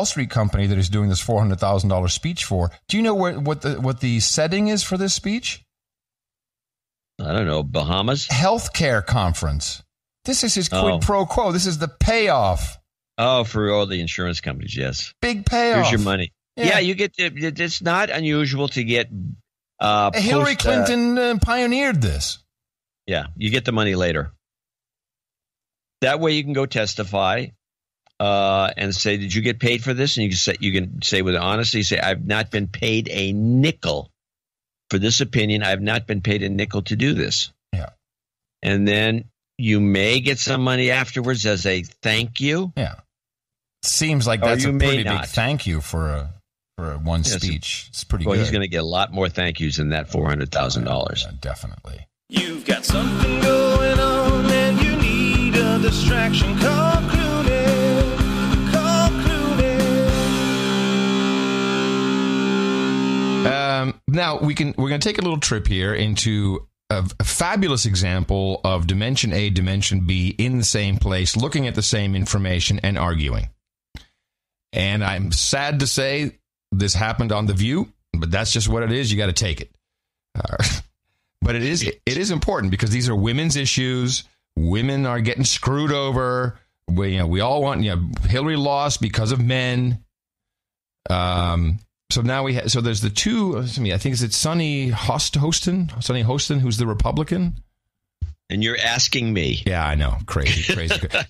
Street company that is doing this $400,000 speech for. Do you know what the setting is for this speech? I don't know. Bahamas? Healthcare conference. This is his quid pro quo. This is the payoff. Oh, for all the insurance companies, yes. Big payoff. Here's your money. Yeah, you get. It's not unusual to get. Hillary Clinton pioneered this. Yeah, you get the money later. That way, you can go testify and say, "Did you get paid for this?" And you can say with honesty, say, "I've not been paid a nickel for this opinion. I've not been paid a nickel to do this." Yeah, and then you may get some money afterwards as a thank you. Yeah, seems like that's a pretty big thank you for one speech. It's pretty good. He's going to get a lot more thank yous than that $400,000. Definitely. You've got something going on and you need a distraction. Call Clooney. Call Clooney. Now we're going to take a little trip here into a fabulous example of Dimension A, Dimension B in the same place, looking at the same information and arguing. And I'm sad to say this happened on The View, but that's just what it is. You got to take it. But it is important because these are women's issues. Women are getting screwed over. We all want, Hillary lost because of men. So now so there's the two, I think it's Sonny Hostin, who's the Republican. And you're asking me. Yeah, I know. Crazy.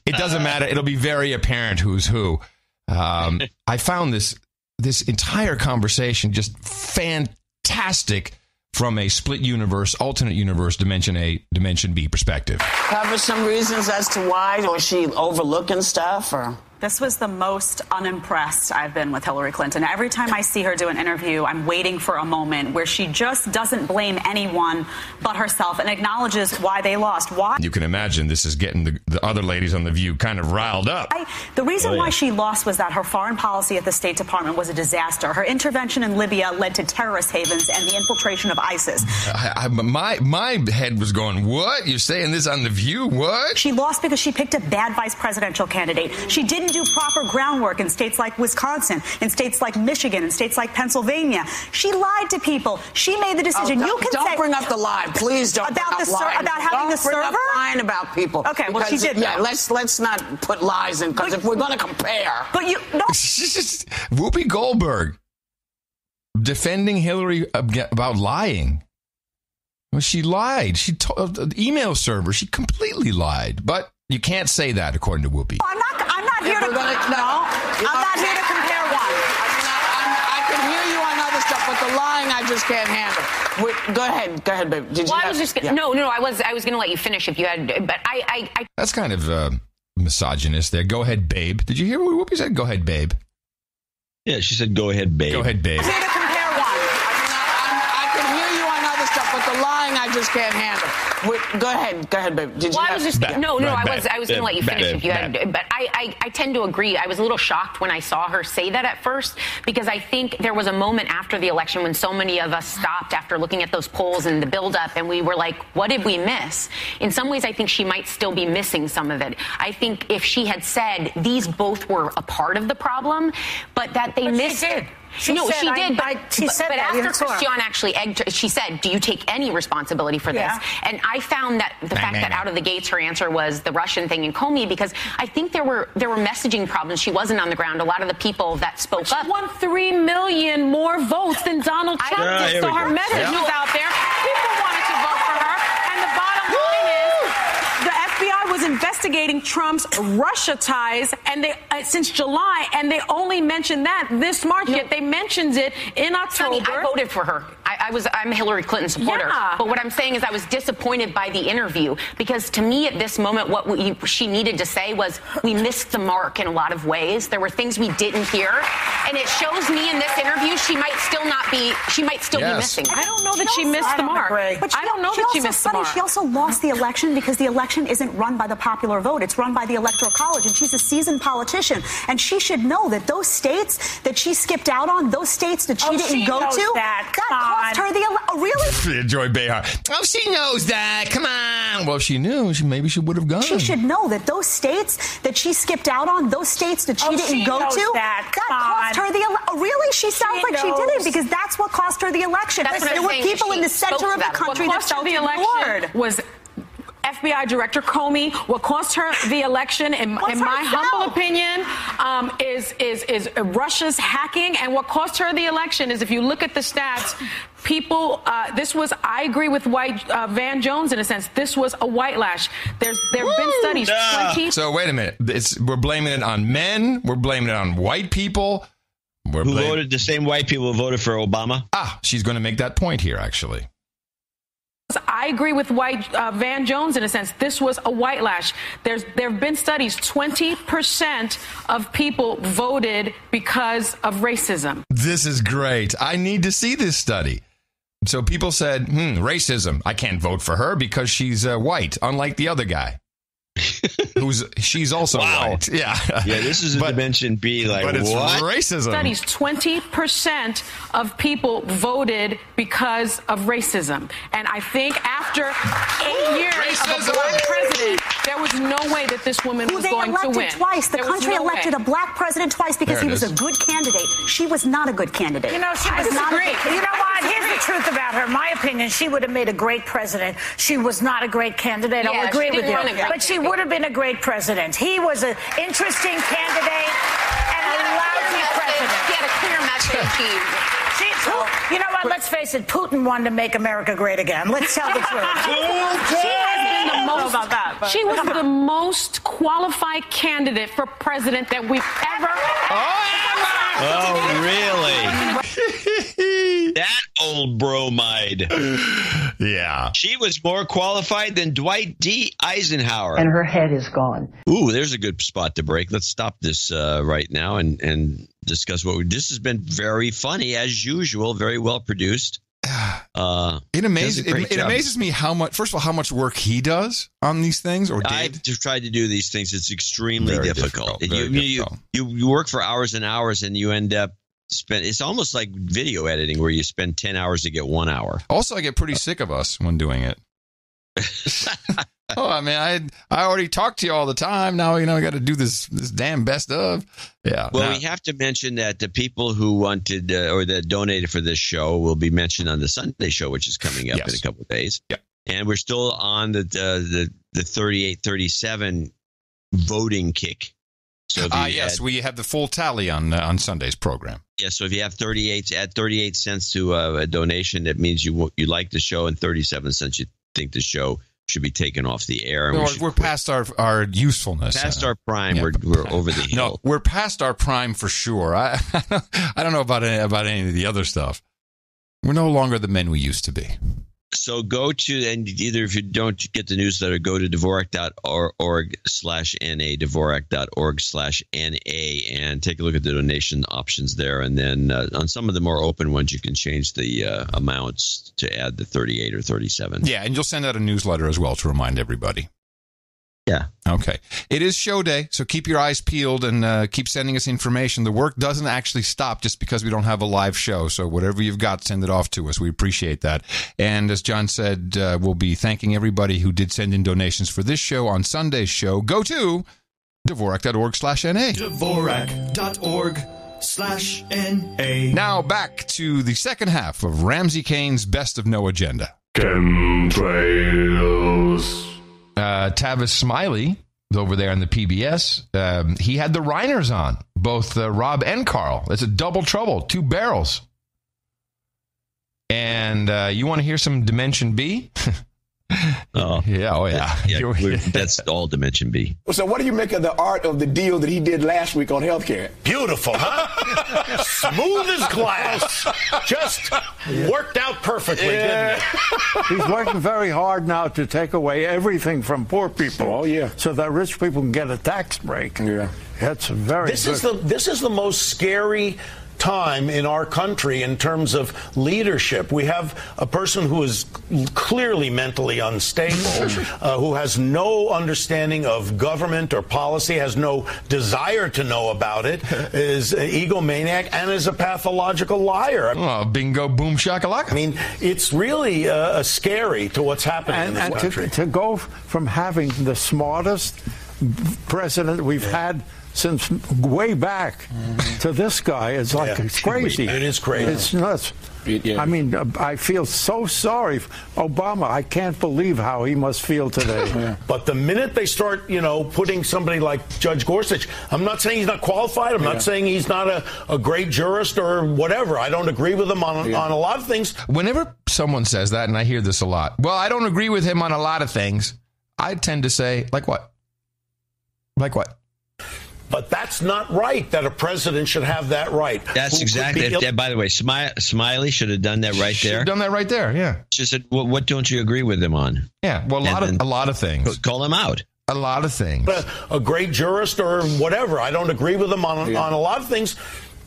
It doesn't matter. It'll be very apparent who's who. I found this entire conversation just fantastic from a split universe, alternate universe, Dimension A, Dimension B perspective. Cover some reasons as to why, or is she overlooking stuff, or? This was the most unimpressed I've been with Hillary Clinton. Every time I see her do an interview, I'm waiting for a moment where she just doesn't blame anyone but herself and acknowledges why they lost. Why? You can imagine this is getting the other ladies on The View kind of riled up. The reason why she lost was that her foreign policy at the State Department was a disaster. Her intervention in Libya led to terrorist havens and the infiltration of ISIS. My head was going, what? You're saying this on The View? What? She lost because she picked a bad vice presidential candidate. She didn't do proper groundwork in states like Wisconsin, in states like Michigan, in states like Pennsylvania. She lied to people. She made the decision. Don't bring up the lie, please. Don't about bring up lying. About having the server. Don't bring up lying about people. Okay, well she did. Yeah, let's not put lies in, because if we're going to compare. But you no. Whoopi Goldberg defending Hillary about lying. Well, she lied. She told the email server. She completely lied. But you can't say that according to Whoopi. I'm not here to compare one. I can hear you on other stuff, but the lying I just can't handle. Go ahead, babe. I was going to let you finish if you had, but I That's kind of misogynist there. Go ahead, babe. Did you hear what Whoopi said? Go ahead, babe. Yeah, she said, go ahead, babe. Go ahead, babe. I'm here to compare one. I can hear you on other stuff, but the lying I just can't handle. Go ahead, babe. I was going to let you finish if you had, but I tend to agree. I was a little shocked when I saw her say that at first, because I think there was a moment after the election when so many of us stopped after looking at those polls and the buildup, and we were like, what did we miss? In some ways, I think she might still be missing some of it. I think if she had said these both were a part of the problem, but that they missed. She did. She did. But after Christiane actually egged her, she said, do you take any responsibility for this? Yeah. And I found that the fact that out of the gates her answer was the Russian thing and Comey, because I think there were messaging problems. She wasn't on the ground. A lot of the people that spoke up. She won 3 million more votes than Donald Trump did. So her message was out there. People wanted to vote for her. And the bottom line is the FBI was investigating Trump's Russia ties since July, and they only mentioned that this March. Yet they mentioned it in October. Sonny, I voted for her. I'm a Hillary Clinton supporter. Yeah. But what I'm saying is I was disappointed by the interview, because to me at this moment what she needed to say was, we missed the mark in a lot of ways. There were things we didn't hear, and it shows me in this interview she might still be missing. I don't know that she missed the mark. But I don't know that she missed the mark. She also lost the election because the election isn't run by the popular vote. It's run by the Electoral College, and she's a seasoned politician. And she should know that those states that she skipped out on, those states that she didn't go to, that cost cost her the really? Joy Behar. Oh, she knows that. Come on. Well, she knew. Maybe she would have gone. She should know that those states that she skipped out on, those states that she didn't go to, that cost her the really? She sounds like she did it because that's what cost her the election. There were people in the center of the country that felt ignored. Was FBI Director Comey. What cost her the election, in my humble opinion, is Russia's hacking. And what cost her the election is, if you look at the stats, people, I agree with Van Jones in a sense. This was a white lash. There have been studies. 20. So wait a minute. We're blaming it on men. We're blaming it on white people. Who voted the same white people who voted for Obama? She's going to make that point here, actually. I agree with Van Jones in a sense. This was a white lash. There have been studies. 20% of people voted because of racism. This is great. I need to see this study. So people said, racism. I can't vote for her because she's white, unlike the other guy. She's also white. Yeah. Yeah, this is a dimension B. But it's what? Racism. Studies, 20% of people voted because of racism. And I think after 8 years of a black president, there was no way that this woman was going to win. They elected twice. The country elected a black president twice because he was a good candidate. She was not a good candidate. You know, she was not great. You know what? Here's the truth about her. My opinion, she would have made a great president. She was not a great candidate. I'll agree with you. But she would have been a great president. He was an interesting candidate and a lousy president. He had a clear message. You know what? Let's face it. Putin wanted to make America great again. Let's tell the truth. She was the most qualified candidate for president that we've ever had. Oh, really? That old bromide. Yeah. She was more qualified than Dwight D. Eisenhower. And her head is gone. Ooh, there's a good spot to break. Let's stop this right now and discuss this has been very funny, as usual, very well produced. It amazes me how much work he does on these things, or did. I've tried to do these things. It's extremely difficult. You work for hours and hours, and you end up it's almost like video editing, where you spend 10 hours to get 1 hour. Also, I get pretty sick of us when doing it. I mean, I already talk to you all the time. Now, I got to do this damn best of. Yeah. Well, we have to mention that the people who wanted or that donated for this show will be mentioned on the Sunday show, which is coming up in a couple of days. Yeah. And we're still on the 38-37 voting kick. So we have the full tally on Sunday's program. Yeah, so if you have 38 cents to a donation, that means you like the show, and 37 cents you think the show should be taken off the air. And we're past our usefulness. Past our prime. We're over the hill. No, we're past our prime for sure. I don't know about any of the other stuff. We're no longer the men we used to be. So go to, and either if you don't get the newsletter, go to Dvorak.org/NA, Dvorak.org/NA, and take a look at the donation options there. And then on some of the more open ones, you can change the amounts to add the 38 or 37. Yeah, and you'll send out a newsletter as well to remind everybody. Yeah. Okay. It is show day, so keep your eyes peeled and keep sending us information. The work doesn't actually stop just because we don't have a live show, so whatever you've got, send it off to us. We appreciate that. And as John said, we'll be thanking everybody who did send in donations for this show on Sunday's show. Go to Dvorak.org/NA. Dvorak.org/NA. Now back to the second half of Ramsey Kane's Best of No Agenda. Chemtrails. Tavis Smiley over there on the PBS, he had the Reiners on, both Rob and Carl. It's a double trouble, 2 barrels. And you want to hear some Dimension B? Oh yeah. That's all Dimension B. So what do you make of the art of the deal that he did last week on healthcare? Beautiful, huh? Smooth as glass. Just worked out perfectly, didn't it? He's working very hard now to take away everything from poor people. Oh, yeah. So that rich people can get a tax break. Yeah. That's very good. This is the most scary time in our country in terms of leadership. We have a person who is clearly mentally unstable, who has no understanding of government or policy, has no desire to know about it, is an egomaniac, and is a pathological liar. Oh, bingo, boom, shakalaka. I mean, it's really scary to what's happening in this country. To go from having the smartest president we've had since way back to this guy is like it's crazy. It is crazy. It's nuts. I mean, I feel so sorry for Obama. I can't believe how he must feel today. But the minute they start, putting somebody like Judge Gorsuch, I'm not saying he's not qualified. I'm not saying he's not a great jurist or whatever. I don't agree with him on a lot of things. Whenever someone says that, and I hear this a lot, well, I don't agree with him on a lot of things, I tend to say, like what? Like what? But that's not right, that a president should have that right. That's exactly it. By the way, Smiley should have done that right there. Should have done that right there, yeah. She said, what don't you agree with him on? Yeah, well, a lot of things. Call him out. A lot of things. A great jurist or whatever. I don't agree with him on a lot of things.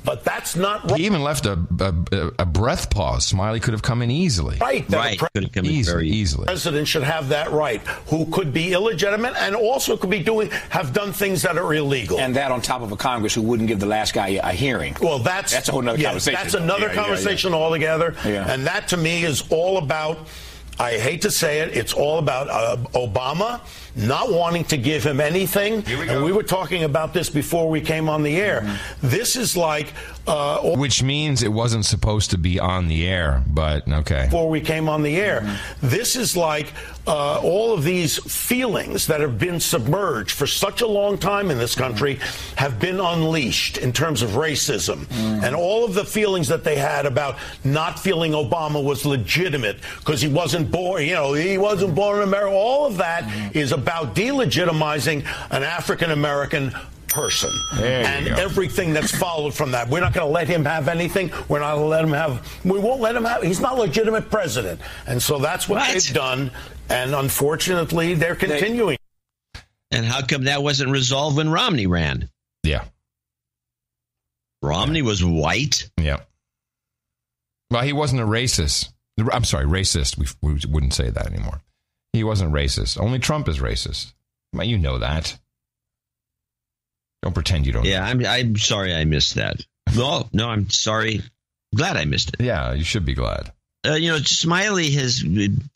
But that's not right. He even left a breath pause. Smiley could have come in easily. Right. Could have come in very easily. The president should have that right, who could be illegitimate and also could be have done things that are illegal. And that on top of a Congress who wouldn't give the last guy a hearing. Well, that's a whole other conversation. That's another conversation altogether. Yeah. And that, to me, is all about, I hate to say it, it's all about Obama not wanting to give him anything. And we were talking about this before we came on the air. This is like... which means it wasn't supposed to be on the air, but okay. Before we came on the air. This is like all of these feelings that have been submerged for such a long time in this country have been unleashed in terms of racism. And all of the feelings that they had about not feeling Obama was legitimate because he wasn't born, he wasn't born in America. All of that is about delegitimizing an African-American person and everything that's followed from that. We're not going to let him have anything. We're not going to let him have. We won't let him have. He's not a legitimate president, and so that's what they've done. And unfortunately, they're continuing. And how come that wasn't resolved when Romney ran? Yeah, Romney was white. Yeah. Well, he wasn't a racist. I'm sorry, racist. We wouldn't say that anymore. He wasn't racist. Only Trump is racist. Well, you know that. Don't pretend you don't. Yeah, I'm sorry I missed that. No, I'm sorry. Glad I missed it. Yeah, you should be glad. Smiley has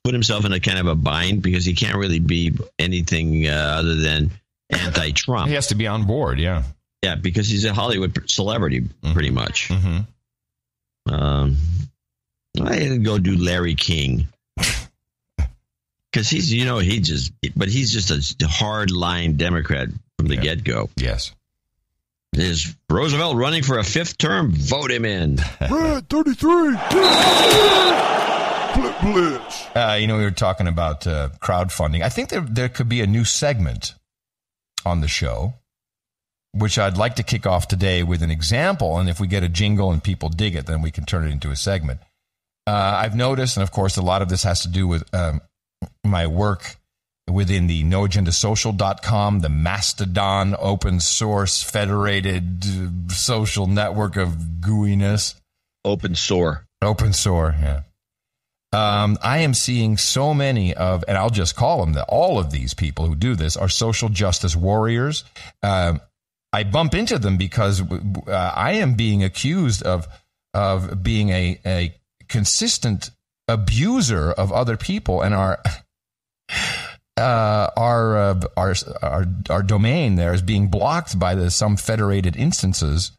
put himself in a kind of a bind because he can't really be anything other than anti-Trump. He has to be on board, yeah. Yeah, because he's a Hollywood celebrity, pretty much. I had to go do Larry King. Because he's just a hard-line Democrat from the get-go. Yes. Is Roosevelt running for a fifth term? Vote him in. Red 33. Blitz. We were talking about crowdfunding. I think there could be a new segment on the show, which I'd like to kick off today with an example. And if we get a jingle and people dig it, then we can turn it into a segment. I've noticed, and of course, a lot of this has to do with my work within the noagendasocial.com, the Mastodon open source federated social network of gooiness. Open sore, yeah. I am seeing so many of, and I'll just call them all of these people who do this are social justice warriors. I bump into them because I am being accused of being a consistent abuser of other people, and our domain there is being blocked by some federated instances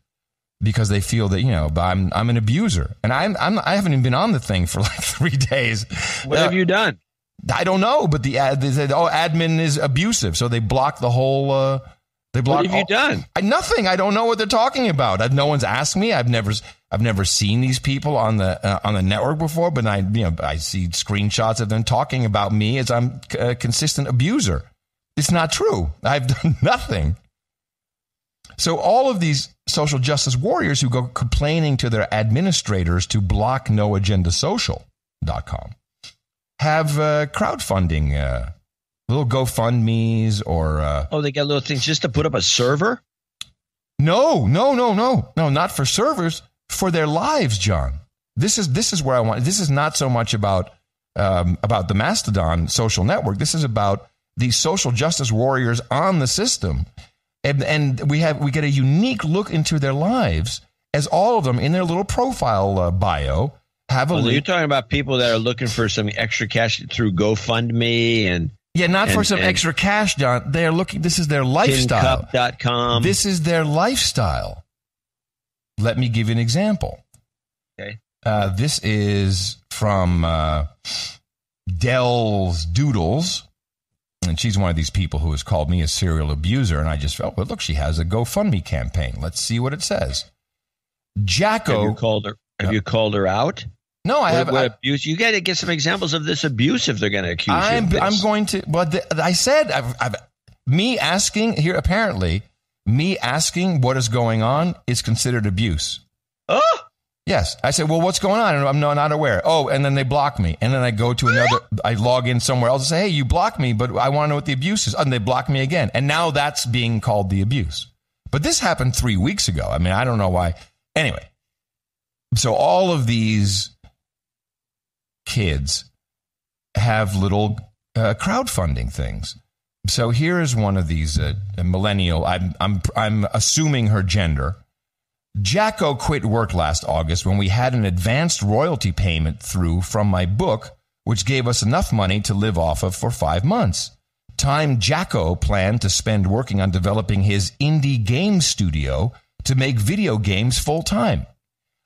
because they feel that I'm an abuser, and I haven't even been on the thing for like 3 days. What have you done? I don't know, but they said admin is abusive, so they block the whole. What have you done? Nothing. I don't know what they're talking about. No one's asked me. I've never seen these people on the network before, but I see screenshots of them talking about me as I'm a consistent abuser. It's not true. I've done nothing. So all of these social justice warriors who go complaining to their administrators to block noagendasocial.com have crowdfunding little GoFundMes or... they got little things just to put up a server? No, not for servers. for their lives, John. This is where I want. This is not so much about the Mastodon social network. This is about these social justice warriors on the system, and we get a unique look into their lives, as all of them in their little profile bio have a. You're talking about people that are looking for some extra cash through GoFundMe and. Yeah, not for some extra cash, John. They are looking. This is their lifestyle. Tincup.com. This is their lifestyle. Let me give you an example. Okay. This is from Dell's Doodles, and she's one of these people who has called me a serial abuser, and I just felt, well, look, she has a GoFundMe campaign. Let's see what it says. Jacko. Have you called her out? No, I haven't. Abuse? You got to get some examples of this abuse if they're going to accuse you of this. I'm going to. But I said, me asking here, apparently, me asking what is going on is considered abuse. Oh? Yes. I said, well, what's going on? And I'm not aware. Oh, and then they block me. And then I go to another, I log in somewhere else and say, hey, you blocked me, but I want to know what the abuse is. And they block me again. And now that's being called the abuse. But this happened 3 weeks ago. I mean, I don't know why. Anyway, so all of these kids have little crowdfunding things. So here is one of these millennial. I'm assuming her gender. Jacko quit work last August when we had an advanced royalty payment through from my book, which gave us enough money to live off of for 5 months. Time Jacko planned to spend working on developing his indie game studio to make video games full time.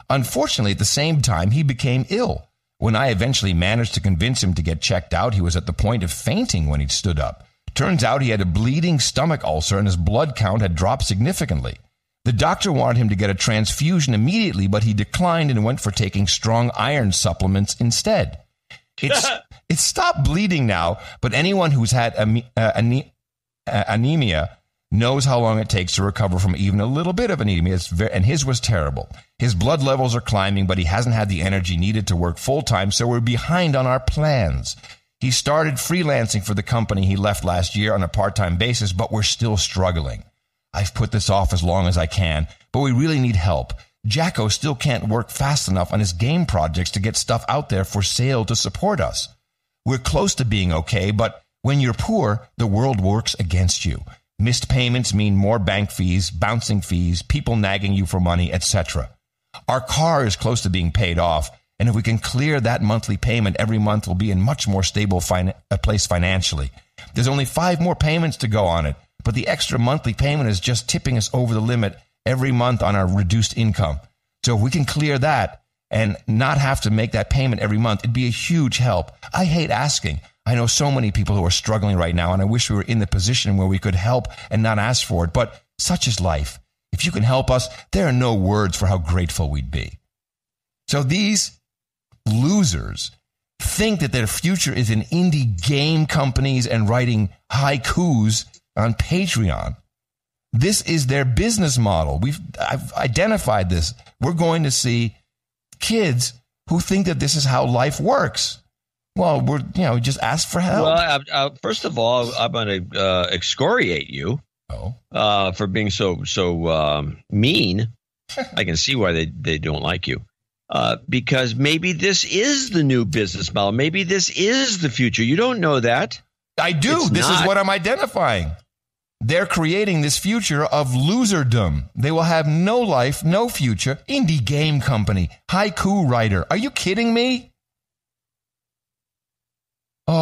Unfortunately, at the same time, he became ill. When I eventually managed to convince him to get checked out, he was at the point of fainting when he stood up. Turns out he had a bleeding stomach ulcer and his blood count had dropped significantly. The doctor wanted him to get a transfusion immediately, but he declined and went for taking strong iron supplements instead. It's stopped bleeding now, but anyone who's had anemia knows how long it takes to recover from even a little bit of anemia, and his was terrible. His blood levels are climbing, but he hasn't had the energy needed to work full-time, so we're behind on our plans. He started freelancing for the company he left last year on a part-time basis, but we're still struggling. I've put this off as long as I can, but we really need help. Jacko still can't work fast enough on his game projects to get stuff out there for sale to support us. We're close to being okay, but when you're poor, the world works against you. Missed payments mean more bank fees, bouncing fees, people nagging you for money, etc. Our car is close to being paid off, and if we can clear that monthly payment, every month will be in much more stable place financially. There's only 5 more payments to go on it, but the extra monthly payment is just tipping us over the limit every month on our reduced income. So if we can clear that and not have to make that payment every month, it'd be a huge help. I hate asking. I know so many people who are struggling right now, and I wish we were in the position where we could help and not ask for it. But such is life. If you can help us, there are no words for how grateful we'd be. So these losers think that their future is in indie game companies and writing haikus on Patreon. This is their business model. I've identified this. We're going to see kids who think that this is how life works. Well, just ask for help. Well, first of all, I'm going to excoriate you for being so mean. I can see why they don't like you. Because maybe this is the new business model. Maybe this is the future. You don't know that. I do. This is what I'm identifying. They're creating this future of loserdom. They will have no life, no future. Indie game company, haiku writer. Are you kidding me? He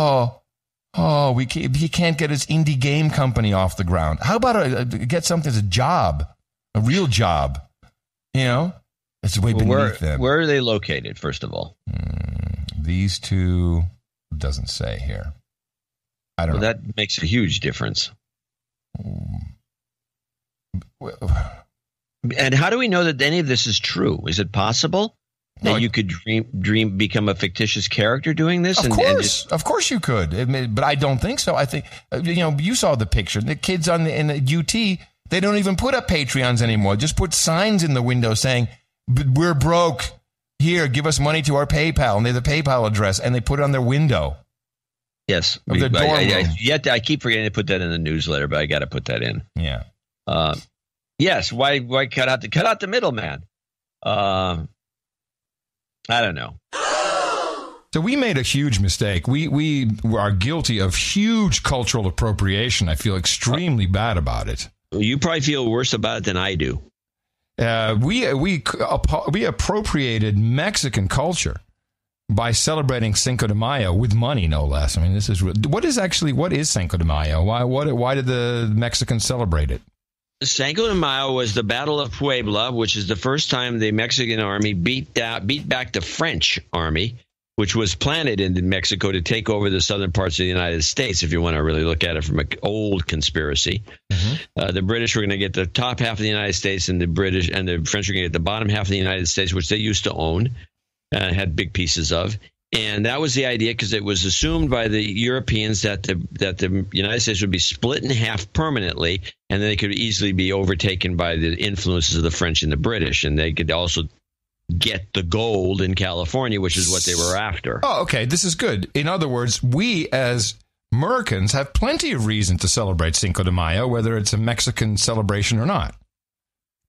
can't get his indie game company off the ground. How about get something as a job, a real job? It's way beneath them. Where are they located, first of all? These two, doesn't say here. I don't know. That makes a huge difference. And how do we know that any of this is true? Is it possible that you could become a fictitious character doing this? Of course you could. But I don't think so. I think, you saw the picture. The kids in the UT, they don't even put up Patreons anymore. Just put signs in the window saying, we're broke. Here, give us money to our PayPal. And they have the PayPal address, and they put it on their window. Yes. I keep forgetting to put that in the newsletter, but I got to put that in. Yeah. Yes. Why cut out the middleman? I don't know. So we made a huge mistake. We are guilty of huge cultural appropriation. I feel extremely bad about it. You probably feel worse about it than I do. We appropriated Mexican culture by celebrating Cinco de Mayo with money, no less. I mean, this is what is Cinco de Mayo? Why did the Mexicans celebrate it? Cinco de Mayo was the Battle of Puebla, which is the first time the Mexican army beat back the French army, which was planted in Mexico to take over the southern parts of the United States, if you want to really look at it from an old conspiracy. Mm-hmm. The British were going to get the top half of the United States, and the British and the French were going to get the bottom half of the United States, which they used to own, had big pieces of. And that was the idea, because it was assumed by the Europeans that the United States would be split in half permanently, and then they could easily be overtaken by the influences of the French and the British, and they could also get the gold in California, which is what they were after. Oh, okay. This is good. In other words, we as Americans have plenty of reason to celebrate Cinco de Mayo, whether it's a Mexican celebration or not.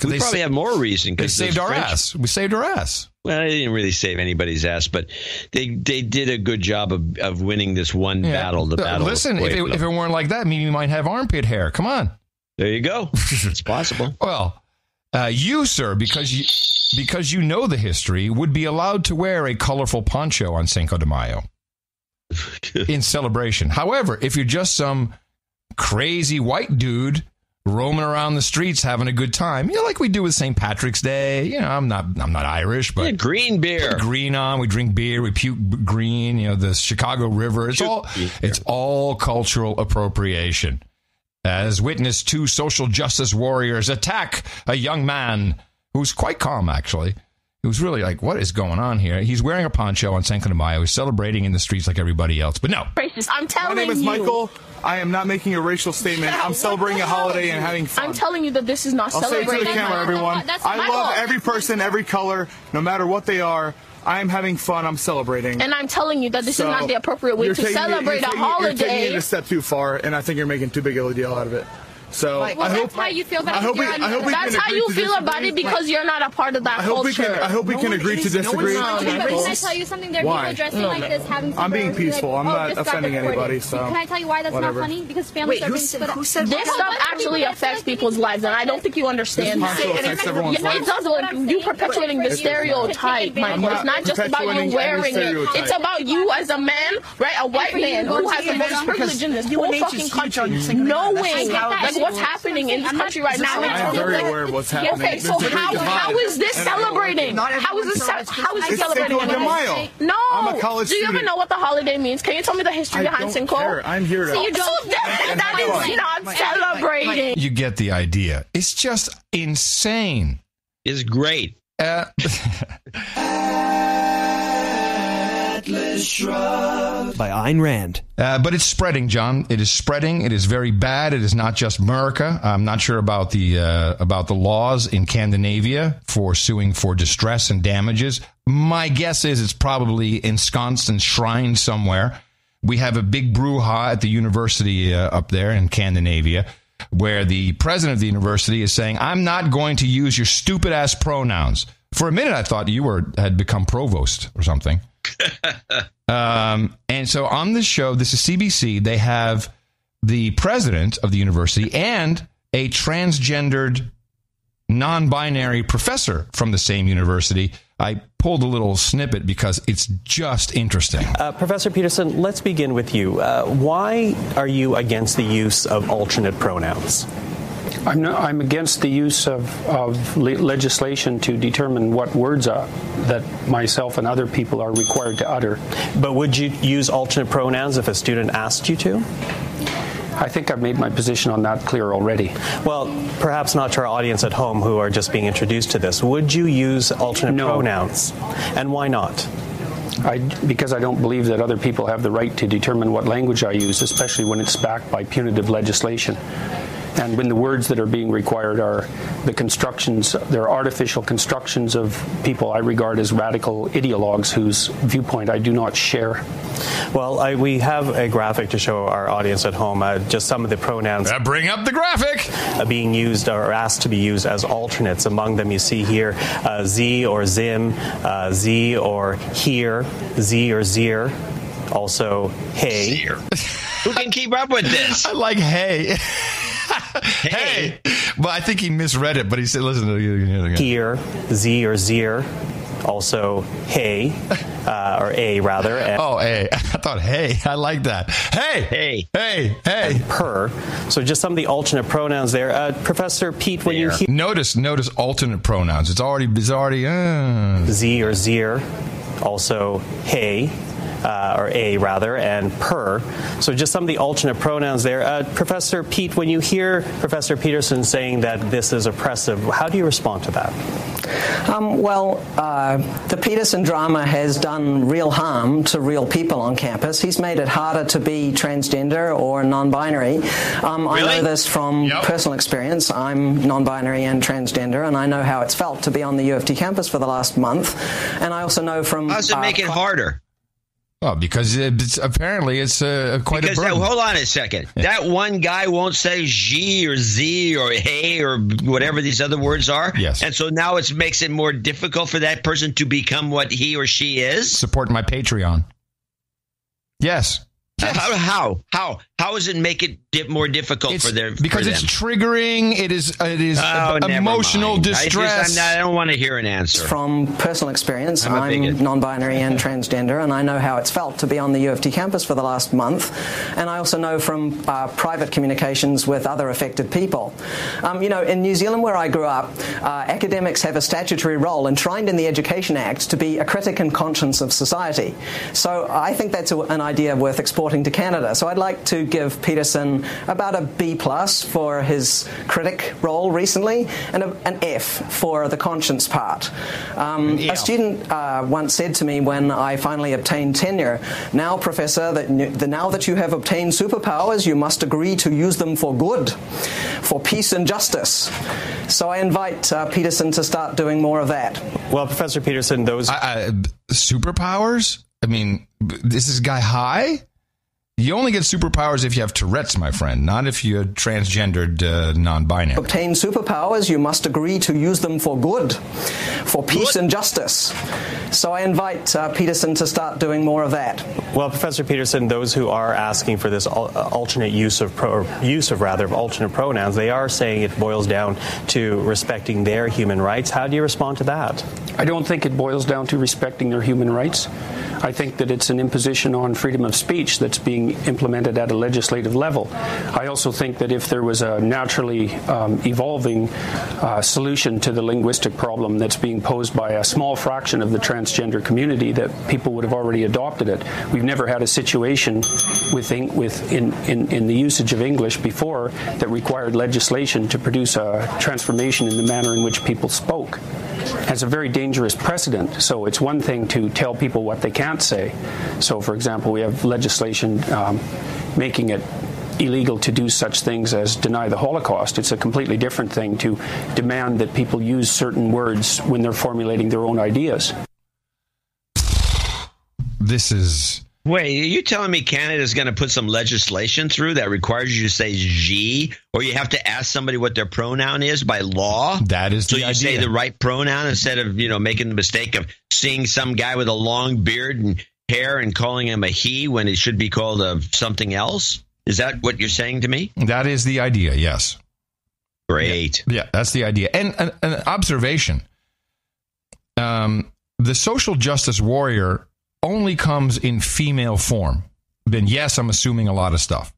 We probably have more reason. They saved our ass. We saved our ass. Well, they didn't really save anybody's ass, but they did a good job of winning this one battle, the battle. Listen, if it weren't like that, maybe we might have armpit hair. Come on. There you go. It's possible. Well, you, sir, because you know the history, would be allowed to wear a colorful poncho on Cinco de Mayo in celebration. However, if you're just some crazy white dude roaming around the streets having a good time, like we do with St. Patrick's Day, I'm not Irish, but green beer, put green on, we drink beer, we puke green, the Chicago River, it's all cultural appropriation. As witness two social justice warriors attack a young man who's quite calm, actually. He was really like, what is going on here? He's wearing a poncho on Cinco de Mayo. He's celebrating in the streets like everybody else. But no. I'm telling you. My name is Michael. I am not making a racial statement. I'm celebrating a holiday and having fun. I'm telling you that this is not celebrating. I'll say it to the camera, everyone. I love every person, every color, no matter what they are. I am having fun. I'm celebrating. And I'm telling you that this is not the appropriate way to celebrate a holiday. You're taking it a step too far, and I think you're making too big of a deal out of it. So I hope that's how you feel about it. That's how you feel about it because you're not a part of that culture. I hope we can agree to disagree. Can I tell you something? There are people dressing like this, having. I'm being peaceful. I'm not offending anybody. So can I tell you why that's not funny? Because families are being split up. This stuff actually affects people's lives, and I don't think you understand. It does. You perpetuating the stereotype, Michael. It's not just about you wearing it. It's about you as a man, right? A white man who has the most privilege in this whole fucking country, knowing like what's happening in this country right now. I am very aware of what's happening. Okay, so how is this celebrating? How is this celebrating? Cinco de Mayo. No. I'm a college student. Do you even know what the holiday means? Can you tell me the history behind Cinco? I'm here to. So that is not celebrating. You get the idea. It's just insane. It's great. By Ayn Rand. But it's spreading, John. It is spreading. It is very bad. It is not just America. I'm not sure about the laws in Scandinavia for suing for distress and damages. My guess is it's probably ensconced and shrined somewhere. We have a big brouhaha at the university up there in Scandinavia, where the president of the university is saying, I'm not going to use your stupid-ass pronouns. For a minute, I thought you had become provost or something. And so on this show, this is CBC, they have the president of the university and a transgendered, non-binary professor from the same university. I pulled a little snippet because it's just interesting. Professor Peterson, let's begin with you. Why are you against the use of alternate pronouns? I'm against the use of legislation to determine what words that myself and other people are required to utter. But would you use alternate pronouns if a student asked you to? I think I've made my position on that clear already. Well, perhaps not to our audience at home who are just being introduced to this. Would you use alternate pronouns? And why not? Because I don't believe that other people have the right to determine what language I use, especially when it's backed by punitive legislation. And when the words that are being required are the constructions, they're artificial constructions of people I regard as radical ideologues whose viewpoint I do not share. Well, we have a graphic to show our audience at home, just some of the pronouns. Bring up the graphic! Being used or asked to be used as alternates. Among them you see here Z or Zim, Z or here, Z or Zir. Also, hey. Who can keep up with this? I like hey. Hey. Well, I think he misread it, but he said, listen to it. Here, Z or Zir. Also, hey, or A, rather. A. I thought hey. I like that. Hey. Hey. And per. So just some of the alternate pronouns there. Professor Pete, when you hear... Notice alternate pronouns. It's already Z or Zir. Also, hey. Or A, rather, and per. So just some of the alternate pronouns there. Professor Pete, when you hear Professor Peterson saying that this is oppressive, how do you respond to that? The Peterson drama has done real harm to real people on campus. He's made it harder to be transgender or non-binary. Really? I know this from personal experience. I'm non-binary and transgender, and I know how it's felt to be on the U of T campus for the last month. And I also know from... How does it make it harder? Well, because apparently it's quite a burden. Hold on a second. That one guy won't say G or Z or hey or whatever these other words are. Yes. And so now it makes it more difficult for that person to become what he or she is. Support my Patreon. Yes. How does it make it more difficult for them? Because it's triggering. It is emotional distress. I don't want to hear an answer. From personal experience, I'm non-binary and transgender, and I know how it's felt to be on the U of T campus for the last month. And I also know from private communications with other affected people. In New Zealand, where I grew up, academics have a statutory role enshrined in the Education Act to be a critic and conscience of society. So I think that's an idea worth exporting to Canada. So I'd like to give Peterson about a B+ for his critic role recently and an F for the conscience part. A student once said to me when I finally obtained tenure, now, Professor, now that you have obtained superpowers, you must agree to use them for good, for peace and justice. So I invite Peterson to start doing more of that. Well, Professor Peterson, those... superpowers? I mean, is this guy high? You only get superpowers if you have Tourette's, my friend, not if you're transgendered non-binary. Obtain superpowers, you must agree to use them for good, for peace and justice. So I invite Peterson to start doing more of that. Well, Professor Peterson, those who are asking for this alternate use of alternate pronouns, they are saying it boils down to respecting their human rights. How do you respond to that? I don't think it boils down to respecting their human rights. I think that it's an imposition on freedom of speech that's being implemented at a legislative level. I also think that if there was a naturally evolving solution to the linguistic problem that's being posed by a small fraction of the transgender community, that people would have already adopted it. We've never had a situation in the usage of English before that required legislation to produce a transformation in the manner in which people spoke. Has a very dangerous precedent. So it's one thing to tell people what they can't say. So, for example, we have legislation making it illegal to do such things as deny the Holocaust. It's a completely different thing to demand that people use certain words when they're formulating their own ideas. This is... Wait, are you telling me Canada's going to put some legislation through that requires you to say G, or you have to ask somebody what their pronoun is by law? That is the idea. So you say the right pronoun instead of, making the mistake of seeing some guy with a long beard and hair and calling him a he when it should be called something else? Is that what you're saying to me? That is the idea, yes. Great. Yeah, that's the idea. And an observation. The social justice warrior only comes in female form. Then yes, I'm assuming a lot of stuff.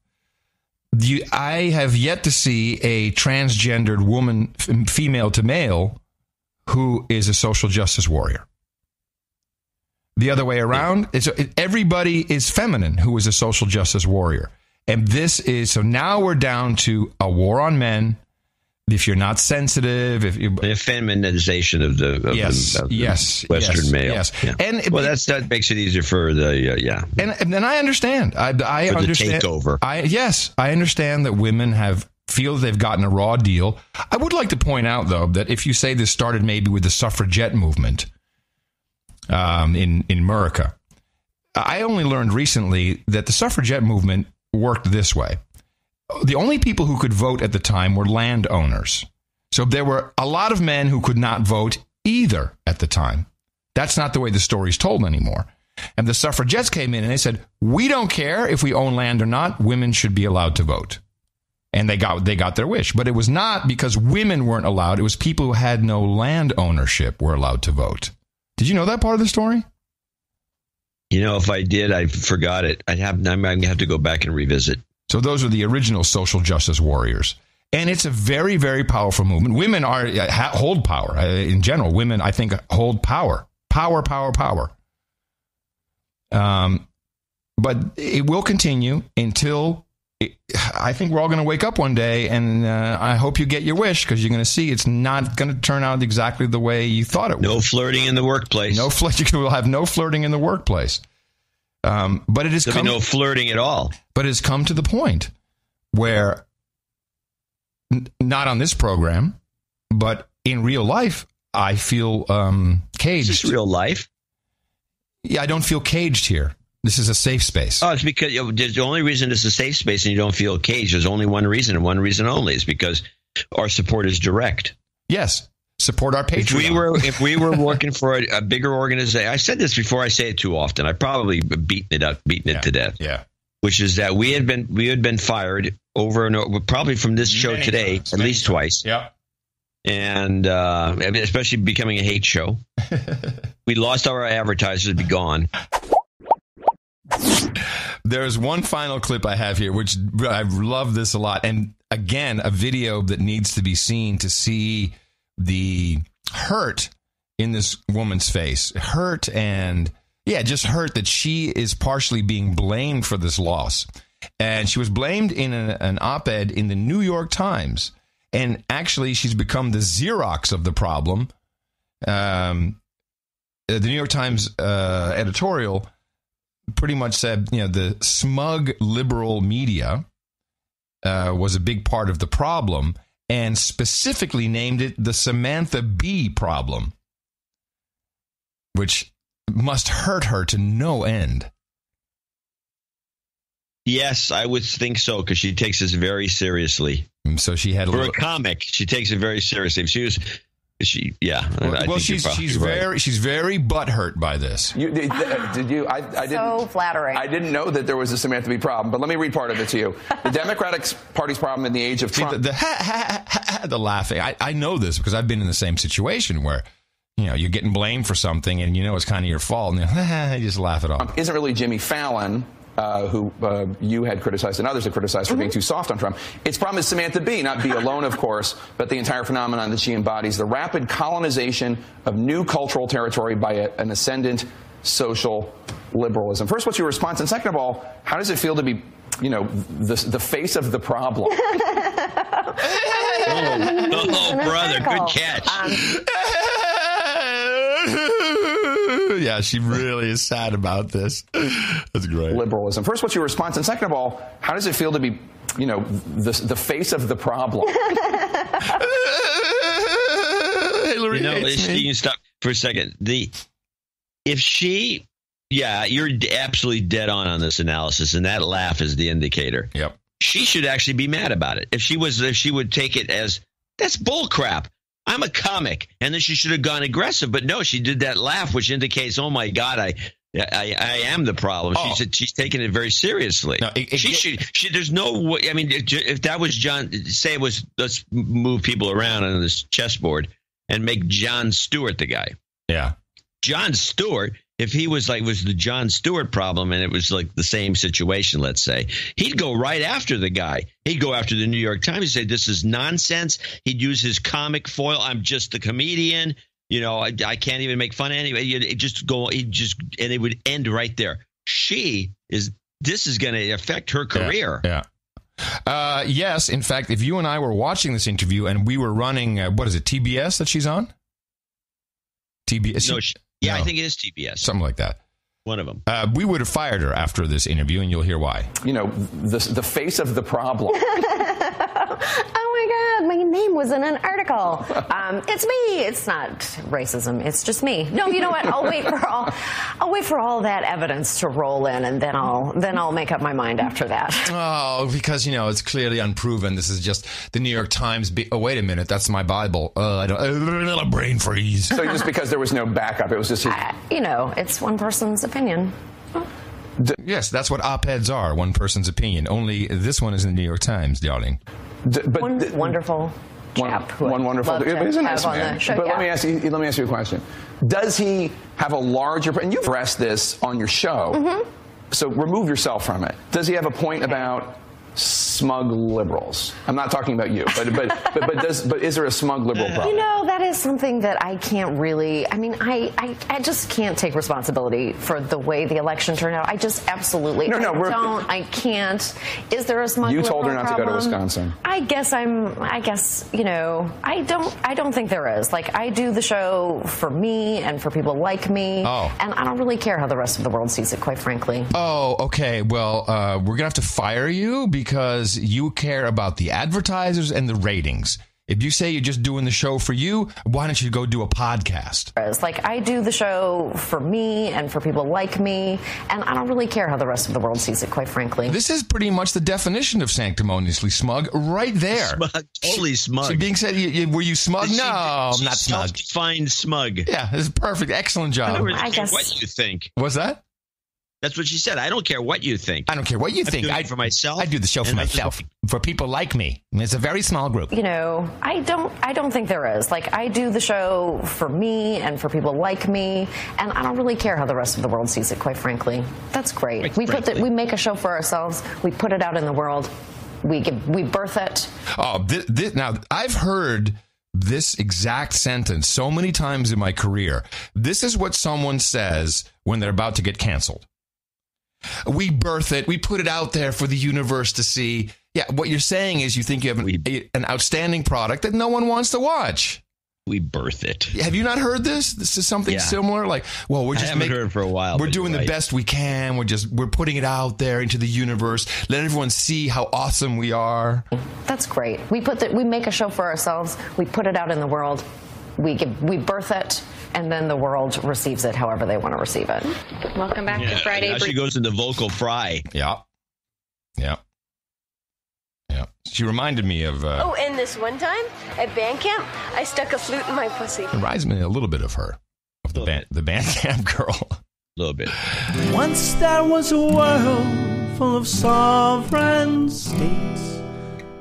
I have yet to see a transgendered woman, female to male, who is a social justice warrior. The other way around, everybody is feminine who is a social justice warrior. And so now we're down to a war on men. If you're not sensitive, the feminization of the Western male. Yes. Yeah. And that makes it easier for the And I understand. I understand the takeover. I understand that women have feel that they've gotten a raw deal. I would like to point out, though, that if you say this started maybe with the suffragette movement in America, I only learned recently that the suffragette movement worked this way. The only people who could vote at the time were landowners. So there were a lot of men who could not vote either at the time. That's not the way the story's told anymore. And the suffragettes came in and they said, we don't care if we own land or not. Women should be allowed to vote. And they got their wish. But it was not because women weren't allowed. It was people who had no land ownership were allowed to vote. Did you know that part of the story? You know, if I did, I forgot it. I'm going to have to go back and revisit. So those are the original social justice warriors. And it's a very, very powerful movement. Women hold power. In general, women, I think, hold power. Power. But it will continue until I think we're all going to wake up one day, and I hope you get your wish, because you're going to see it's not going to turn out exactly the way you thought it would. No flirting in the workplace. You will have no flirting in the workplace. But it has There'll be no flirting at all. But it's come to the point where, not on this program, but in real life, I feel caged. Is this real life? Yeah, I don't feel caged here. This is a safe space. Oh, it's because the only reason it's a safe space and you don't feel caged, there's only one reason, and one reason only, is because our support is direct. Yes. Support our Patreon. If we were working for a bigger organization, I said this before, I say it too often. I probably beaten it to death. Yeah. Which is that we had been fired over and over, probably from this show today, at least twice. Yeah. And especially becoming a hate show. We lost our advertisers, be gone. There's one final clip I have here, which I love this a lot. And again, a video that needs to be seen to see the hurt in this woman's face. Hurt and, just hurt that she is partially being blamed for this loss. And she was blamed in an op-ed in the New York Times. And actually, she's become the Xerox of the problem. The New York Times editorial pretty much said, the smug liberal media was a big part of the problem, and specifically named it the Samantha Bee problem, which must hurt her to no end. Yes, I would think so, because she takes this very seriously. So she had a comic, she takes it very seriously. If she was. She's very butthurt by this. Did you? I didn't. So flattering. I didn't know that there was a Samantha Bee problem, but let me read part of it to you. The Democratic Party's problem in the age of Trump. The laughing. I know this because I've been in the same situation where, you're getting blamed for something and it's kind of your fault, and you just laugh it off. Isn't really Jimmy Fallon, who you had criticized and others had criticized for being too soft on Trump. Its problem is Samantha Bee, not Bee alone, of course, but the entire phenomenon that she embodies, the rapid colonization of new cultural territory by an ascendant social liberalism. First, what's your response? And second of all, how does it feel to be, the face of the problem? Oh, brother, good catch. Yeah, she really is sad about this. That's great. Liberalism. First, what's your response? And second of all, how does it feel to be, the face of the problem? Hillary hates me. You can stop for a second. You're absolutely dead on this analysis, and that laugh is the indicator. Yep. She should actually be mad about it. If she would take it as, that's bull crap. I'm a comic, and then she should have gone aggressive, but no, she did that laugh, which indicates, oh my God, I am the problem. Oh. She's taking it very seriously. No, there's no way. I mean, if that was John, say it was, let's move people around on this chessboard and make Jon Stewart the guy. Yeah, Jon Stewart. If he was the Jon Stewart problem, and it was like the same situation, let's say, he'd go right after the guy. He'd go after the New York Times. He'd say, this is nonsense. He'd use his comic foil. I'm just a comedian. I can't even make fun of anybody. And it would end right there. This is going to affect her career. Yeah. Yes. In fact, if you and I were watching this interview and we were running, what is it, TBS that she's on? TBS? No, I think it is TBS. Something like that. One of them. We would have fired her after this interview, and you'll hear why. The face of the problem. Oh my God, my name was in an article. It's me. It's not racism. It's just me. No, you know what? I'll wait for all that evidence to roll in, and then I'll make up my mind after that. Oh, because it's clearly unproven. This is just the New York Times. Oh, wait a minute, that's my Bible. I don't. A brain freeze. So just because there was no backup, it was just his... it's one person's opinion. Yes, that's what op-eds are. One person's opinion. Only this one is in the New York Times, darling. One wonderful chap. One wonderful. He's a nice man. But let me ask you a question. Does he have a larger? And you've addressed this on your show. Mm-hmm. So remove yourself from it. Does he have a point about smug liberals? I'm not talking about you, but is there a smug liberal problem? That is something that I can't really. I just can't take responsibility for the way the election turned out. I just absolutely I can't. Is there a smug liberal problem? You told her not to go to Wisconsin. I don't think there is. Like, I do the show for me and for people like me, and I don't really care how the rest of the world sees it, quite frankly. Oh, okay. Well, we're gonna have to fire you because you care about the advertisers and the ratings. If you say you're just doing the show for you, why don't you go do a podcast? Like, I do the show for me and for people like me, and I don't really care how the rest of the world sees it, quite frankly. This is pretty much the definition of sanctimoniously smug right there. Smug, totally smug. So being said, were you smug? No, I'm not smug. Self-defined smug. Yeah, this is perfect. Excellent job. I don't really care what you think. What's that? That's what she said. I don't care what you think. I don't care what you think. I do it for myself. I do the show for myself, for people like me. It's a very small group. I don't think there is. Like, I do the show for me and for people like me, and I don't really care how the rest of the world sees it, quite frankly. That's great. We make a show for ourselves. We put it out in the world. We birth it. Oh, now I've heard this exact sentence so many times in my career. This is what someone says when they're about to get canceled. We birth it. We put it out there for the universe to see. Yeah, what you're saying is you think you have an outstanding product that no one wants to watch. We birth it. Have you not heard this? This is something similar. Like, well, we're just I haven't heard it for a while. We're doing the best we can. We're putting it out there into the universe. Let everyone see how awesome we are. That's great. We make a show for ourselves. We put it out in the world. We birth it, and then the world receives it however they want to receive it. Welcome back to Friday. Now she goes into vocal fry. Yeah. She reminded me of... and this one time at band camp, I stuck a flute in my pussy. It reminds me a little bit of her, of the band camp girl. A little bit. Once there was a world full of sovereign states,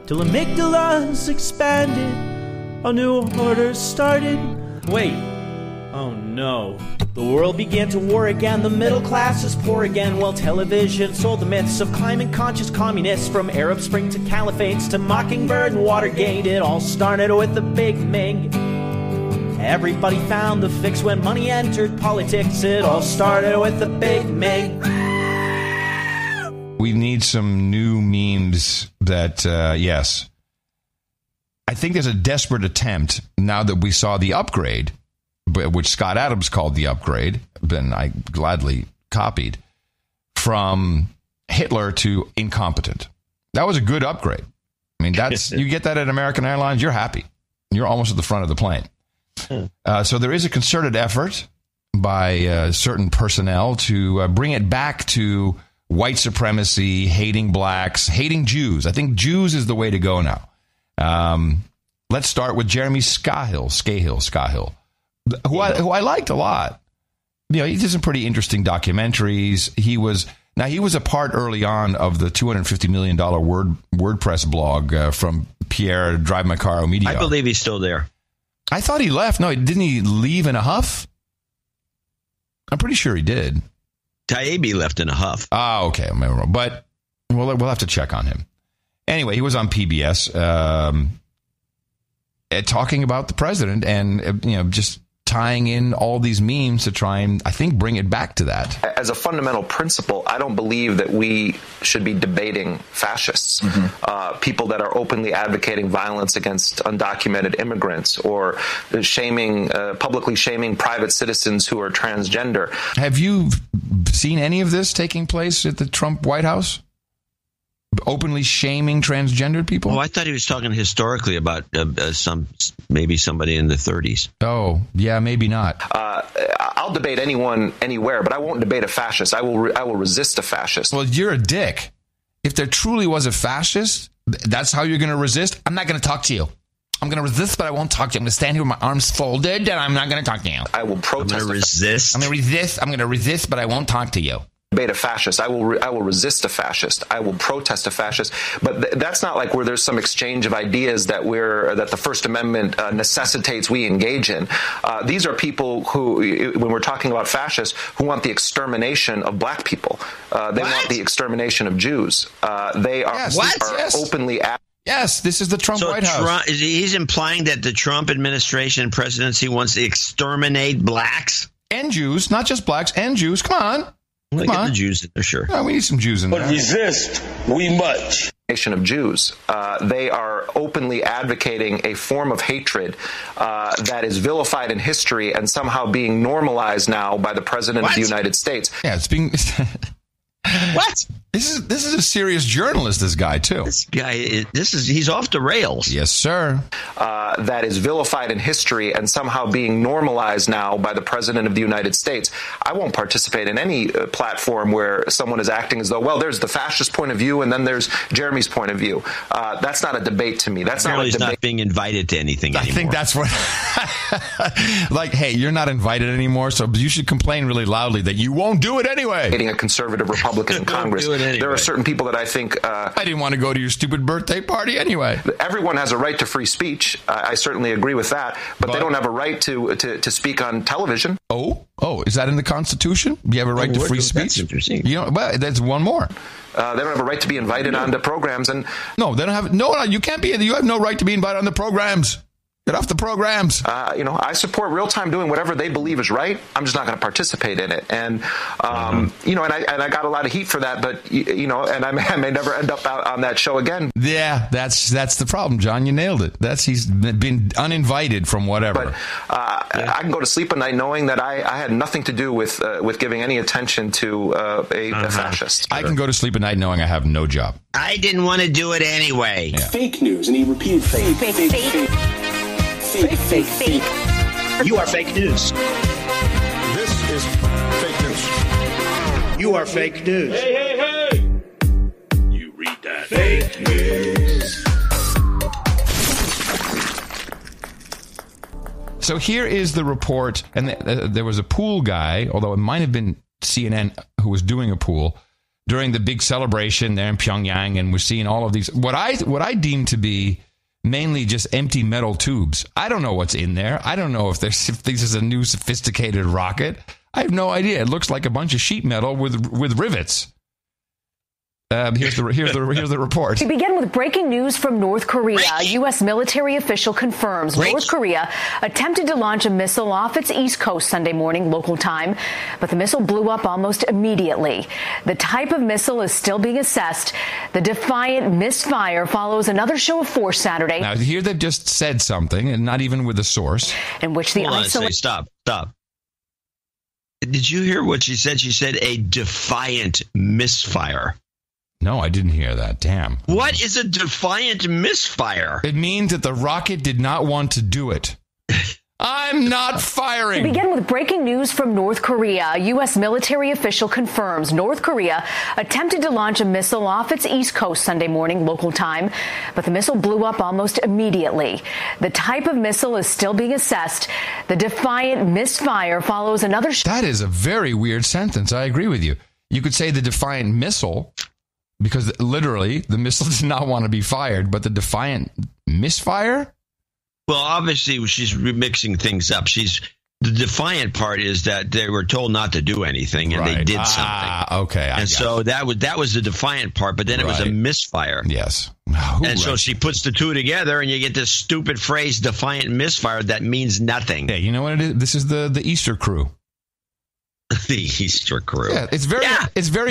till amygdalas expanded, a new order started. Wait. Oh no. The world began to war again, the middle class is poor again, while television sold the myths of climate conscious communists. From Arab Spring to caliphates to Mockingbird and Watergate, it all started with the Big Mig. Everybody found the fix when money entered politics. It all started with the Big Mig. We need some new memes that, yes. I think there's a desperate attempt, now that we saw the upgrade, which Scott Adams called the upgrade, then I gladly copied, from Hitler to incompetent. That was a good upgrade. I mean, you get that at American Airlines, you're happy. You're almost at the front of the plane. So there is a concerted effort by certain personnel to bring it back to white supremacy, hating blacks, hating Jews. I think Jews is the way to go now. Let's start with Jeremy Scahill, who I liked a lot. He did some pretty interesting documentaries. He was a part early on of the $250 million WordPress blog from Pierre Drive My Car Media. I believe he's still there. I thought he left. No, didn't he leave in a huff? I'm pretty sure he did. Taibbi left in a huff. Oh, okay. But we'll have to check on him. Anyway, he was on PBS talking about the president and, just tying in all these memes to try and, I think, bring it back to that. As a fundamental principle, I don't believe that we should be debating fascists, people that are openly advocating violence against undocumented immigrants or publicly shaming private citizens who are transgender. Have you seen any of this taking place at the Trump White House? openly shaming transgendered people? Oh, I thought he was talking historically about maybe somebody in the 30s. Oh, yeah, maybe not. I'll debate anyone, anywhere, but I won't debate a fascist. I will resist a fascist. Well, you're a dick. If there truly was a fascist, that's how you're going to resist? I'm not going to talk to you. I'm going to resist, but I won't talk to you. I'm going to stand here with my arms folded, and I'm not going to talk to you. I will protest. I'm going to resist. I'm going to resist, but I won't talk to you. Debate a fascist. I will resist a fascist. I will protest a fascist. But that's not like where there's some exchange of ideas that the First Amendment necessitates we engage in. These are people who, when we're talking about fascists, who want the extermination of black people. They want the extermination of Jews. They are, openly. Yes, this is the Trump White House. He's implying that the Trump administration and presidency wants to exterminate blacks and Jews, not just blacks and Jews. Come on. Get the Jews in there, sure. Oh, we need some Jews in there. But resist we much. Nation of Jews. They are openly advocating a form of hatred that is vilified in history and somehow being normalized now by the President of the United States. Yeah, it's being... What? This is a serious journalist, this guy, too. This guy, he's off the rails. Yes, sir. That is vilified in history and somehow being normalized now by the President of the United States. I won't participate in any platform where someone is acting as though, well, there's the fascist point of view and then there's Jeremy's point of view. That's not a debate to me. That's not he's not being invited to anything anymore. I think that's what... like, hey, you're not invited anymore, so you should complain really loudly that you won't do it anyway. A conservative Republican in Congress. Anyway. There are certain people that I think... I didn't want to go to your stupid birthday party anyway. Everyone has a right to free speech. I certainly agree with that. But they don't have a right to speak on television. Oh, is that in the Constitution? You have a right to free speech? That's interesting. Well, that's one more. They don't have a right to be invited onto programs. And no, they don't have... No, you can't be... You have no right to be invited on the programs. Get off the programs. I support Real-Time doing whatever they believe is right. I'm just not going to participate in it. And, and I got a lot of heat for that, but, and I may never end up out on that show again. Yeah, that's the problem, John. You nailed it. He's been uninvited from whatever. But I can go to sleep at night knowing that I had nothing to do with giving any attention to a fascist. I can go to sleep at night knowing I have no job. I didn't want to do it anyway. Yeah. Fake news. And he repeated fake. Fake. You are fake news. This is fake news. You are fake news. Hey. You read that. Fake news. So here is the report, and there was a pool guy, although it might have been CNN who was doing a pool during the big celebration there in Pyongyang, and we're seeing all of these, what I deem to be mainly just empty metal tubes. I don't know what's in there. I don't know if this is a new sophisticated rocket. I have no idea. It looks like a bunch of sheet metal with rivets. Here's the report. We begin with breaking news from North Korea. A U.S. military official confirms North Korea attempted to launch a missile off its east coast Sunday morning local time, but the missile blew up almost immediately. The type of missile is still being assessed. The defiant misfire follows another show of force Saturday. Now, here they've just said something, and not even with a source. In which the Stop. Did you hear what she said? She said a defiant misfire. No, I didn't hear that. Damn. What is a defiant misfire? It means that the rocket did not want to do it. I'm not firing. We begin with breaking news from North Korea. A U.S. military official confirms North Korea attempted to launch a missile off its east coast Sunday morning local time, but the missile blew up almost immediately. The type of missile is still being assessed. The defiant misfire follows another... That is a very weird sentence. I agree with you. You could say the defiant missile... Because literally, the missile did not want to be fired, but the defiant misfire? Well, obviously, she's remixing things up. The defiant part is that they were told not to do anything, and they did something. Okay. And so that was the defiant part, but then it was a misfire. Yes. So she puts the two together, and you get this stupid phrase, defiant misfire, that means nothing. Yeah, you know what it is? This is the Easter crew. The Easter crew. Yeah, it's very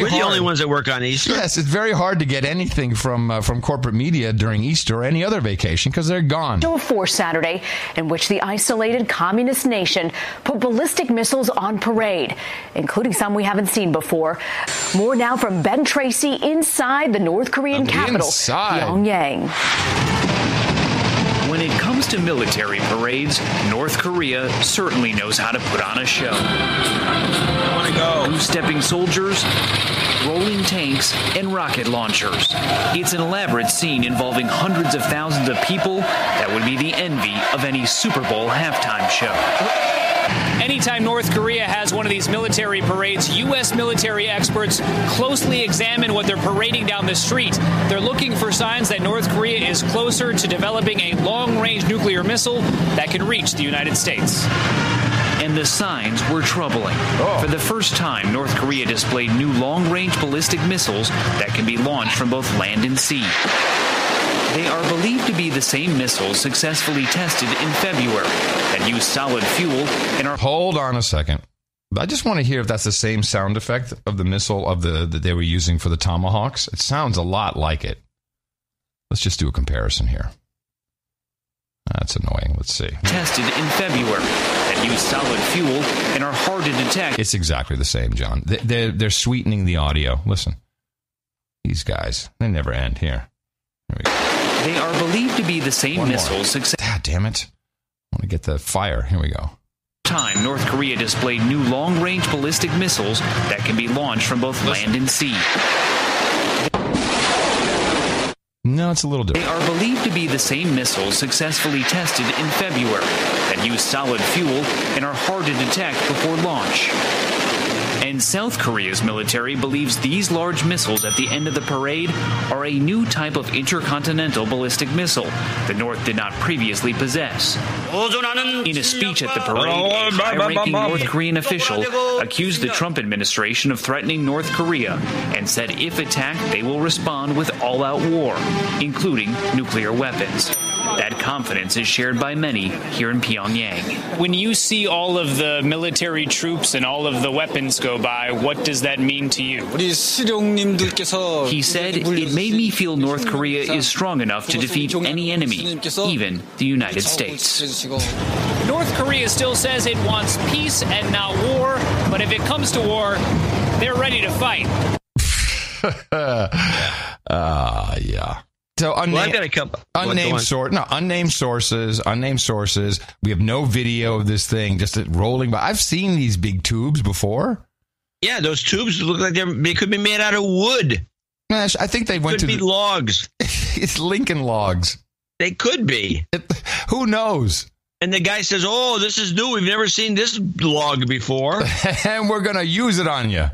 We're hard. the only ones that work on Easter. Yes, it's very hard to get anything from corporate media during Easter or any other vacation because they're gone. Show of force Saturday in which the isolated communist nation put ballistic missiles on parade, including some we haven't seen before. More now from Ben Tracy inside the North Korean capital, Pyongyang. When it comes to military parades, North Korea certainly knows how to put on a show. I want to go. Blue-stepping soldiers, rolling tanks, and rocket launchers. It's an elaborate scene involving hundreds of thousands of people that would be the envy of any Super Bowl halftime show. Anytime North Korea has one of these military parades, U.S. military experts closely examine what they're parading down the street. They're looking for signs that North Korea is closer to developing a long-range nuclear missile that can reach the United States. And the signs were troubling. For the first time, North Korea displayed new long-range ballistic missiles that can be launched from both land and sea. They are believed to be the same missiles successfully tested in February that use solid fuel and are... Hold on a second. I just want to hear if that's the same sound effect of the missile that they were using for the Tomahawks. It sounds a lot like it. Let's just do a comparison here. That's annoying. Let's see. Tested in February that use solid fuel and are hard to detect. It's exactly the same, John. They're sweetening the audio. Listen. These guys, they never end. Here we go. They are believed to be the same missiles. God damn it. I want to get the fire. Here we go. Time, North Korea displayed new long-range ballistic missiles that can be launched from both land and sea. No, it's a little different. They are believed to be the same missiles successfully tested in February that use solid fuel and are hard to detect before launch. And South Korea's military believes these large missiles at the end of the parade are a new type of intercontinental ballistic missile the North did not previously possess. In a speech at the parade, a high-ranking North Korean official accused the Trump administration of threatening North Korea and said if attacked, they will respond with all-out war, including nuclear weapons. That confidence is shared by many here in Pyongyang. When you see all of the military troops and all of the weapons go by, what does that mean to you? He said, it made me feel North Korea is strong enough to defeat any enemy, even the United States. North Korea still says it wants peace and not war, but if it comes to war, they're ready to fight. Yeah. So unnamed sources. We have no video of this thing, just it rolling by. I've seen these big tubes before. Yeah, those tubes look like they could be made out of wood. I think they went to be logs. It's Lincoln logs. They could be. Who knows? And the guy says, "Oh, this is new. We've never seen this log before, and we're gonna use it on you."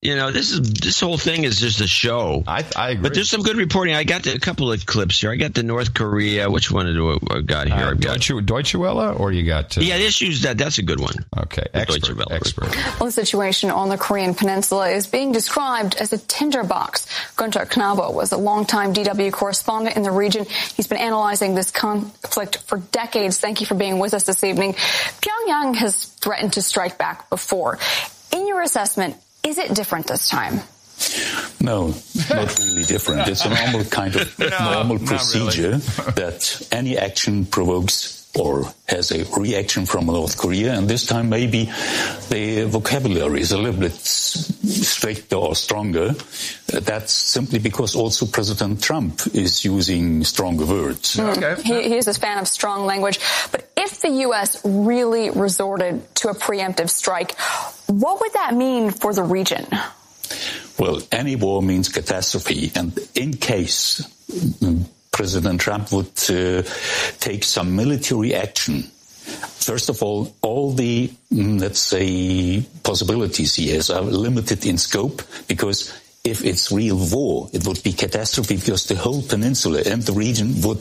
You know, this whole thing is just a show. I agree. But there's some good reporting. I got a couple of clips here. I got the North Korea. Which one do I got here? I've got Deutsche Welle, or you got... yeah, this use that. That's a good one. Okay, expert. Well, the situation on the Korean Peninsula is being described as a tinderbox. Gunter Knabo was a longtime DW correspondent in the region. He's been analyzing this conflict for decades. Thank you for being with us this evening. Pyongyang has threatened to strike back before. In your assessment, is it different this time? No, not really different. It's a normal kind of normal procedure that any action provokes or has a reaction from North Korea. And this time maybe the vocabulary is a little bit stricter or stronger. That's simply because also President Trump is using stronger words. Okay. He is a fan of strong language. But if the U.S. really resorted to a preemptive strike, what would that mean for the region? Well, any war means catastrophe. And in case President Trump would take some military action, first of all the, let's say, possibilities he has are limited in scope, because if it's real war, it would be catastrophe because the whole peninsula and the region would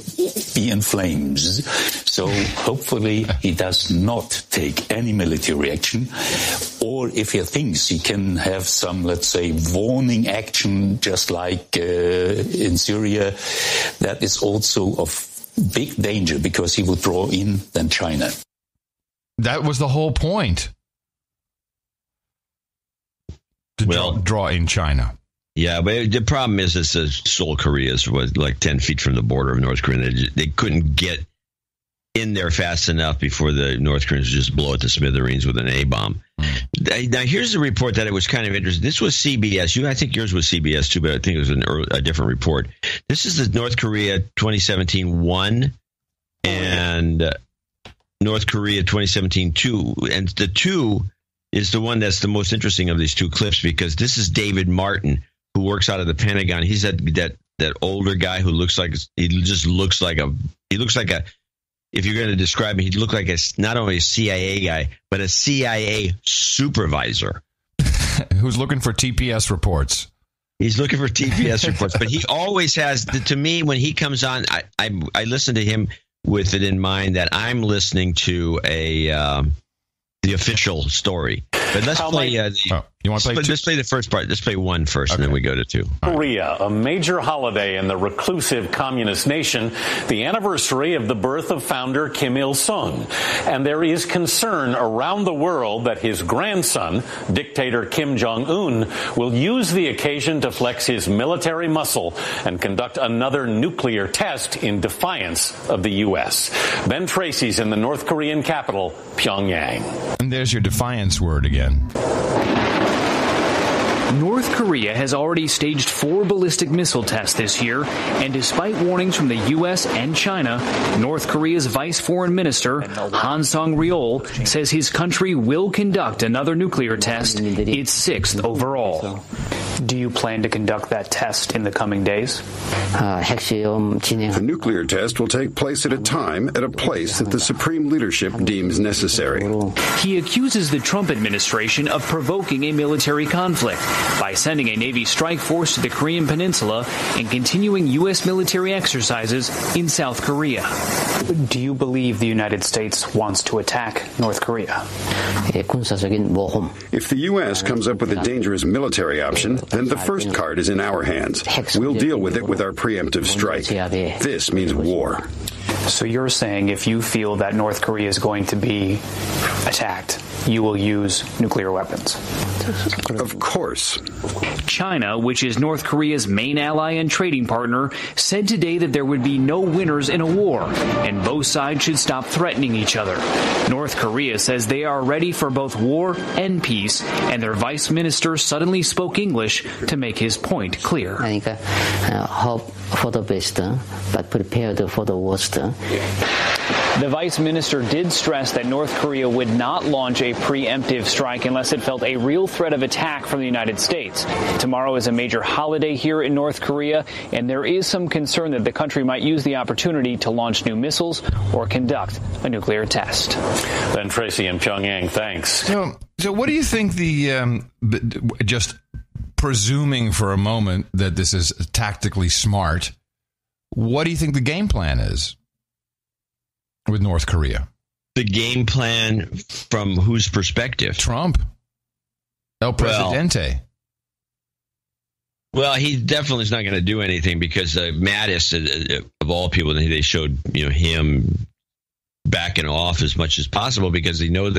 be in flames. So hopefully he does not take any military action. Or if he thinks he can have some, let's say, warning action, just like in Syria, that is also of big danger because he would draw in then China. That was the whole point. to draw in China. Yeah, but the problem is Seoul, Korea was like 10 feet from the border of North Korea. They couldn't get in there fast enough before the North Koreans just blow it to smithereens with an A-bomb. Now, here's the report that it was kind of interesting. This was CBS. I think yours was CBS too, but I think it was a different report. This is the North Korea 2017 1 and North Korea 2017 2. And the 2 is the one that's the most interesting of these two clips, because this is David Martin, who works out of the Pentagon. He's that older guy who looks like a if you're going to describe him, he'd look like not only a CIA guy, but a CIA supervisor. Who's looking for TPS reports. He's looking for TPS reports, but he always has, to me, when he comes on, I listen to him with it in mind that I'm listening to the official story. But let's play. You want to play? Let's play the first part. Let's play 1 first, and then we go to 2. Korea, a major holiday in the reclusive communist nation, the anniversary of the birth of founder Kim Il-sung. And there is concern around the world that his grandson, dictator Kim Jong-un, will use the occasion to flex his military muscle and conduct another nuclear test in defiance of the U.S. Ben Tracy's in the North Korean capital, Pyongyang. And there's your defiance word again. North Korea has already staged 4 ballistic missile tests this year, and despite warnings from the U.S. and China, North Korea's Vice Foreign Minister, Han Song-ryol, says his country will conduct another nuclear test, its 6th overall. Do you plan to conduct that test in the coming days? The nuclear test will take place at a time, at a place that the Supreme Leadership deems necessary. He accuses the Trump administration of provoking a military conflict by sending a Navy strike force to the Korean Peninsula and continuing U.S. military exercises in South Korea. Do you believe the United States wants to attack North Korea? If the U.S. comes up with a dangerous military option, then the first card is in our hands. We'll deal with it with our preemptive strike. This means war. So you're saying if you feel that North Korea is going to be attacked, you will use nuclear weapons? Of course. China, which is North Korea's main ally and trading partner, said today that there would be no winners in a war, and both sides should stop threatening each other. North Korea says they are ready for both war and peace, and their vice minister suddenly spoke English to make his point clear. Hope for the best, but prepared for the worst. The vice minister did stress that North Korea would not launch a preemptive strike unless it felt a real threat of attack from the United States. Tomorrow is a major holiday here in North Korea, and there is some concern that the country might use the opportunity to launch new missiles or conduct a nuclear test. Ben Tracy in Pyongyang, thanks. So what do you think just presuming for a moment that this is tactically smart, what do you think the game plan is with North Korea? The game plan from whose perspective? Trump. El Presidente. Well, he definitely is not going to do anything because Mattis, of all people, they showed him backing off as much as possible because they know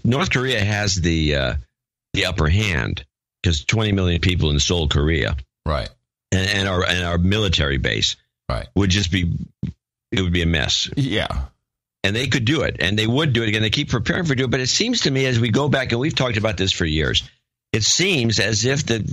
North Korea has the upper hand because 20 million people in Seoul, Korea, right, and our military base, right, would be a mess. Yeah. And they could do it, and they would do it again. They keep preparing for it, but it seems to me as we go back, and we've talked about this for years, it seems as if the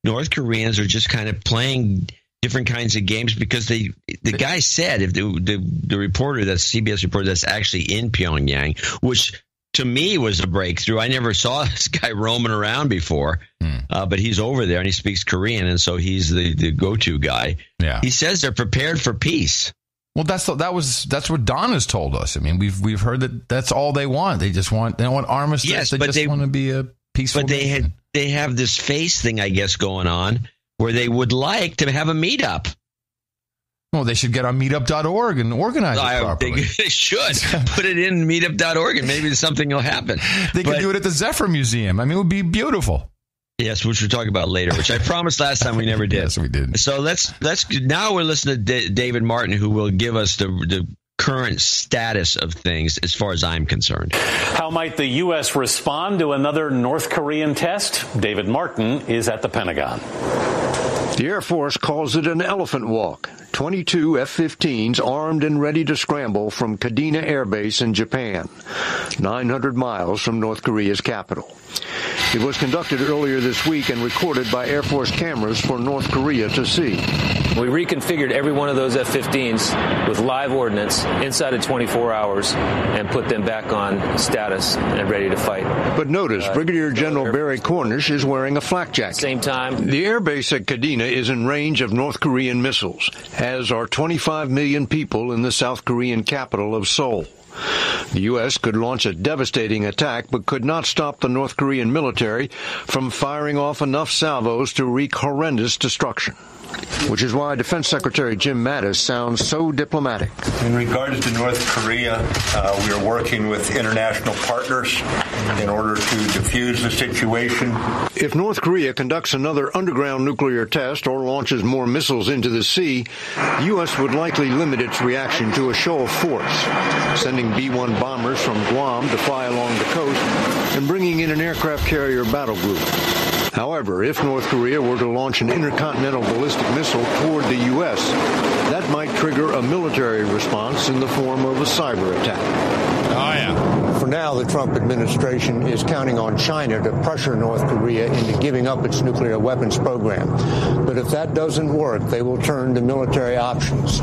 North Koreans are just kind of playing different kinds of games because the guy said, if the reporter, that's CBS reporter that's actually in Pyongyang, which to me was a breakthrough. I never saw this guy roaming around before, but he's over there and he speaks Korean, and so he's the go-to guy. Yeah. He says they're prepared for peace. Well, that's what Don has told us. I mean, we've heard that that's all they want. They don't want armistice. Yes, they just want to be a peaceful. But they have this face thing, I guess, going on where they would like to have a meetup. Well, they should get on meetup.org and organize it properly. They should put it in meetup.org and maybe something will happen. They could do it at the Zephyr Museum. I mean, it would be beautiful. Yes, which we'll talk about later, which I promised last time we never did. Yes, we did. So let's now we're listening to David Martin, who will give us the current status of things as far as I'm concerned. How might the U.S. respond to another North Korean test? David Martin is at the Pentagon. The Air Force calls it an elephant walk. 22 F-15s armed and ready to scramble from Kadena Air Base in Japan, 900 miles from North Korea's capital. It was conducted earlier this week and recorded by Air Force cameras for North Korea to see. We reconfigured every one of those F-15s with live ordnance inside of 24 hours and put them back on status and ready to fight. But notice, Brigadier General Barry Cornish is wearing a flak jacket. Same time. The airbase at Kadena is in range of North Korean missiles, as are 25 million people in the South Korean capital of Seoul. The U.S. could launch a devastating attack, but could not stop the North Korean military from firing off enough salvos to wreak horrendous destruction. Which is why Defense Secretary Jim Mattis sounds so diplomatic. In regards to North Korea, we are working with international partners in order to defuse the situation. If North Korea conducts another underground nuclear test or launches more missiles into the sea, the U.S. would likely limit its reaction to a show of force, sending B-1 bombers from Guam to fly along the coast and bringing in an aircraft carrier battle group. However, if North Korea were to launch an intercontinental ballistic missile toward the U.S., that might trigger a military response in the form of a cyber attack. Oh, yeah. For now, the Trump administration is counting on China to pressure North Korea into giving up its nuclear weapons program. But if that doesn't work, they will turn to military options.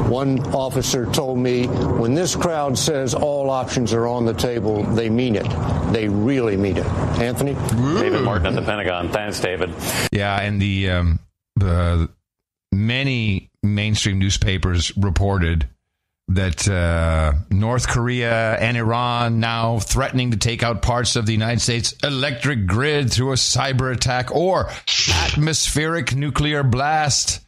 One officer told me, when this crowd says all options are on the table, they mean it. They really mean it. Anthony? David Martin at the Pentagon. Thanks, David. Yeah, and the many mainstream newspapers reported that North Korea and Iran now threatening to take out parts of the United States electric grid through a cyber attack or atmospheric nuclear blast.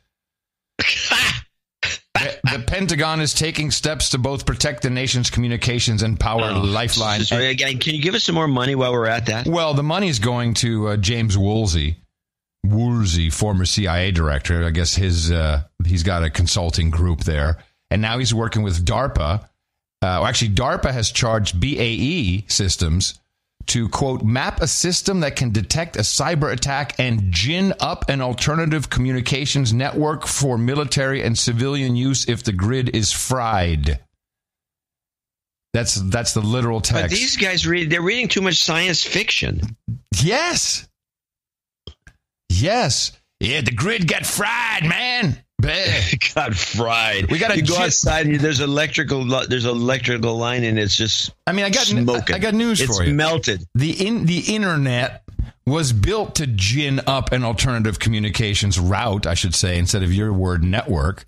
The Pentagon is taking steps to both protect the nation's communications and power lifeline. Again, can you give us some more money while we're at that? Well, the money is going to James Woolsey, former CIA director. I guess he's got a consulting group there. And now he's working with DARPA. Actually, DARPA has charged BAE Systems to, quote, map a system that can detect a cyber attack and gin up an alternative communications network for military and civilian use if the grid is fried. That's the literal text. But these guys they're reading too much science fiction. Yes. Yeah, the grid got fried, man. Got fried. We got to go outside. There's electrical line, and it's just. I got smoking. I got news for you. It's melted. The internet was built to gin up an alternative communications route, I should say, instead of your word network.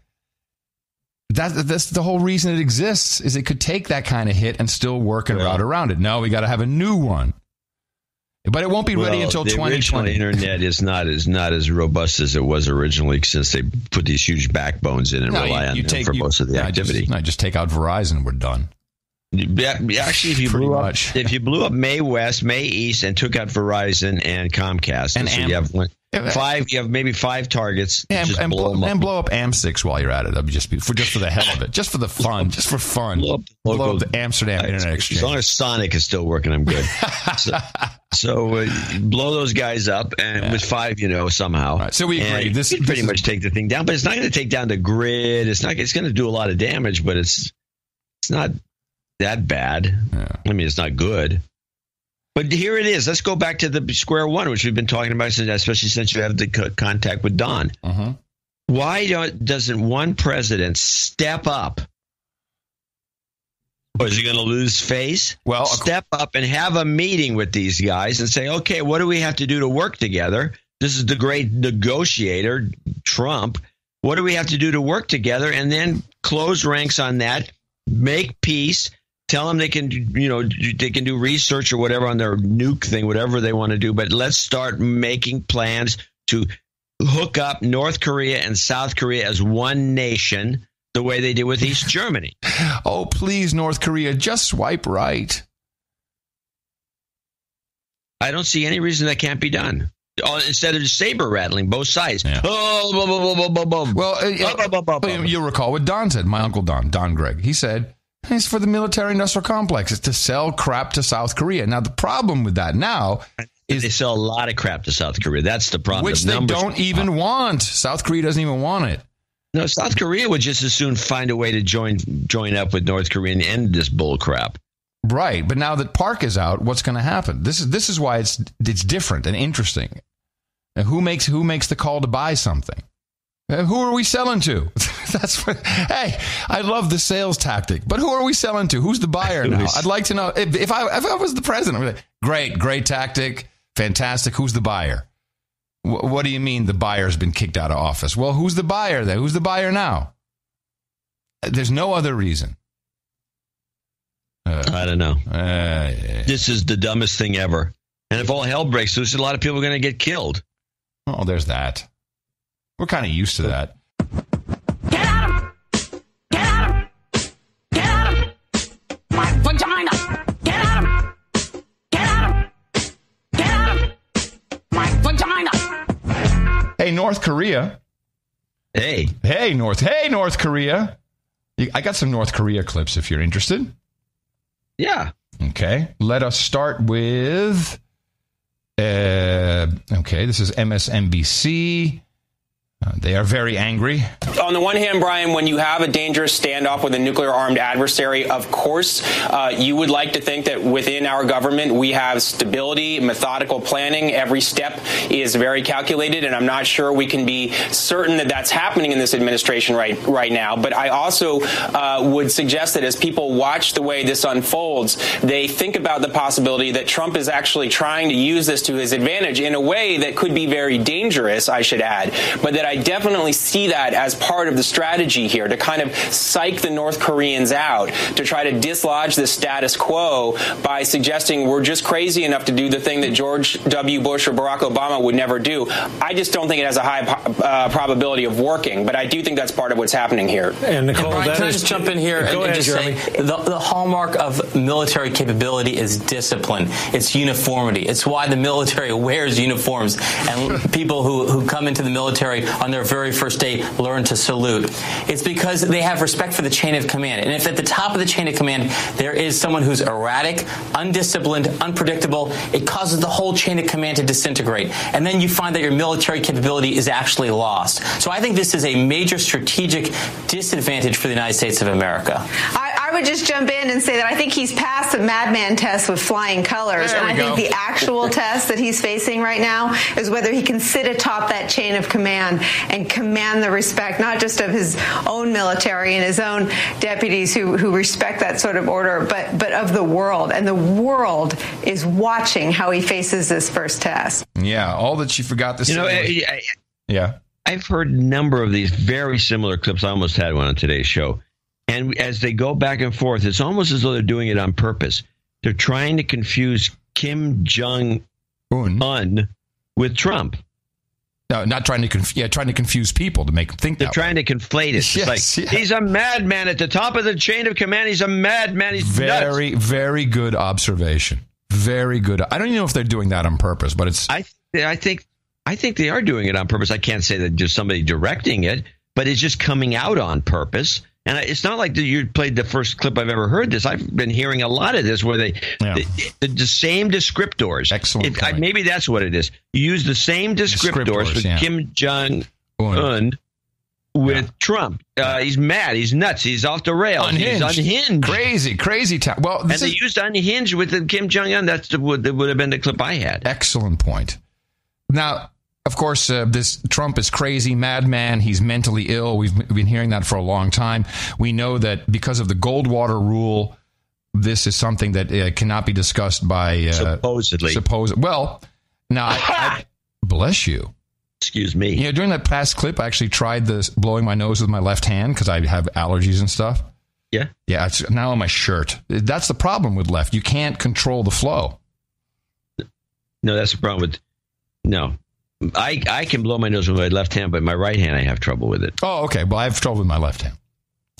That's the whole reason it exists. Is it could take that kind of hit and still work and route around it. No, we got to have a new one. But it won't be ready until 2020. The internet is not as robust as it was originally, since they put these huge backbones in and rely on them for most of the activity. Just take out Verizon, we're done. Actually, if you blew up May West, May East, and took out Verizon and Comcast, and so you have maybe five targets, and blow up Am6 while you're at it. That'd just for the hell of it, just for the fun, just for fun. Blow up the Amsterdam Internet Exchange. As long as Sonic is still working, I'm good. So blow those guys up, and with five, somehow. Right, so we agree. This pretty much take the thing down, but it's not going to take down the grid. It's going to do a lot of damage, but it's not that bad. Yeah. I mean, it's not good. But here it is. Let's go back to the square one, which we've been talking about, especially since you have the contact with Don. Uh-huh. Why doesn't one president step up? Or is he going to lose face? Well, step up and have a meeting with these guys and say, okay, what do we have to do to work together? This is the great negotiator, Trump. What do we have to do to work together? And then close ranks on that, make peace. Tell them they can do research or whatever on their nuke thing, whatever they want to do. But let's start making plans to hook up North Korea and South Korea as one nation, the way they did with East Germany. Oh, please, North Korea, just swipe right. I don't see any reason that can't be done. Instead of just saber rattling both sides. Yeah. Well, you'll recall what Don said, my Uncle Don Gregg. He said, it's for the military-industrial complex. It's to sell crap to South Korea. Now, the problem with that now is they sell a lot of crap to South Korea. That's the problem. Which they don't even want. South Korea doesn't even want it. No, South Korea would just as soon find a way to join up with North Korea and end this bull crap. Right, but now that Park is out, what's going to happen? This is why it's different and interesting. And who makes the call to buy something? Who are we selling to? Hey, I love the sales tactic, but who are we selling to? Who's the buyer now? I'd like to know. If I was the president, I'd be like, great tactic, fantastic. Who's the buyer? What do you mean the buyer's been kicked out of office? Well, who's the buyer then? Who's the buyer now? There's no other reason. I don't know. This is the dumbest thing ever. And if all hell breaks loose, a lot of people are going to get killed. Oh, there's that. We're kind of used to that. Get at him! Get at him! Get at him! My vagina! Get at him! Get at him! Get at him! My vagina! Hey, North Korea. Hey, North Korea. I got some North Korea clips if you're interested. Yeah. Okay. Let us start with, this is MSNBC. They are very angry. On the one hand, Brian, when you have a dangerous standoff with a nuclear-armed adversary, of course, you would like to think that within our government we have stability, methodical planning. Every step is very calculated, and I'm not sure we can be certain that that's happening in this administration right now. But I also would suggest that as people watch the way this unfolds, they think about the possibility that Trump is actually trying to use this to his advantage in a way that could be very dangerous, I should add, but that I definitely see that as part of the strategy here to kind of psych the North Koreans out, to try to dislodge the status quo by suggesting we're just crazy enough to do the thing that George W. Bush or Barack Obama would never do. I just don't think it has a high probability of working, but I do think that's part of what's happening here. And Nicole, Brian, can I just jump in here and just say the hallmark of military capability is discipline. It's uniformity. It's why the military wears uniforms, and people who come into the military on their very first day learn to salute. It's because they have respect for the chain of command. And if at the top of the chain of command there is someone who's erratic, undisciplined, unpredictable, it causes the whole chain of command to disintegrate. And then you find that your military capability is actually lost. So I think this is a major strategic disadvantage for the United States of America. I would just jump in and say that I think he's passed the madman test with flying colors. And I think the actual test that he's facing right now is whether he can sit atop that chain of command and command the respect, not just of his own military and his own deputies who respect that sort of order, but of the world. And the world is watching how he faces this first test. Yeah, all that you forgot to say. Yeah. I've heard a number of these very similar clips. I almost had one on today's show. And as they go back and forth, it's almost as though they're doing it on purpose. They're trying to confuse Kim Jong-un with Trump. No, not trying to trying to confuse people to make them think they're trying to conflate it. It's he's a madman at the top of the chain of command. He's a madman. He's very, nuts. Very good observation. Very good. I don't even know if they're doing that on purpose, but it's. I think they are doing it on purpose. I can't say that just somebody directing it, but it's just coming out on purpose. And it's not like you played the first clip I've ever heard this. I've been hearing a lot of this where the same descriptors. Excellent. Maybe that's what it is. You use the same descriptors with Kim Jong-un with Trump. He's mad. He's nuts. He's off the rails. Unhinged. He's unhinged. Crazy. They used unhinged with the Kim Jong-un. That would have been the clip I had. Excellent point. Now, of course, this Trump is crazy, madman. He's mentally ill. We've been hearing that for a long time. We know that because of the Goldwater Rule, this is something that cannot be discussed by... supposedly. Well, now, I bless you. Excuse me. During that past clip, I actually tried this blowing my nose with my left hand because I have allergies and stuff. Yeah? Yeah, it's now on my shirt. That's the problem with left. You can't control the flow. No, that's the problem with... No. I can blow my nose with my left hand, but my right hand, I have trouble with it. Oh, okay. Well, I have trouble with my left hand.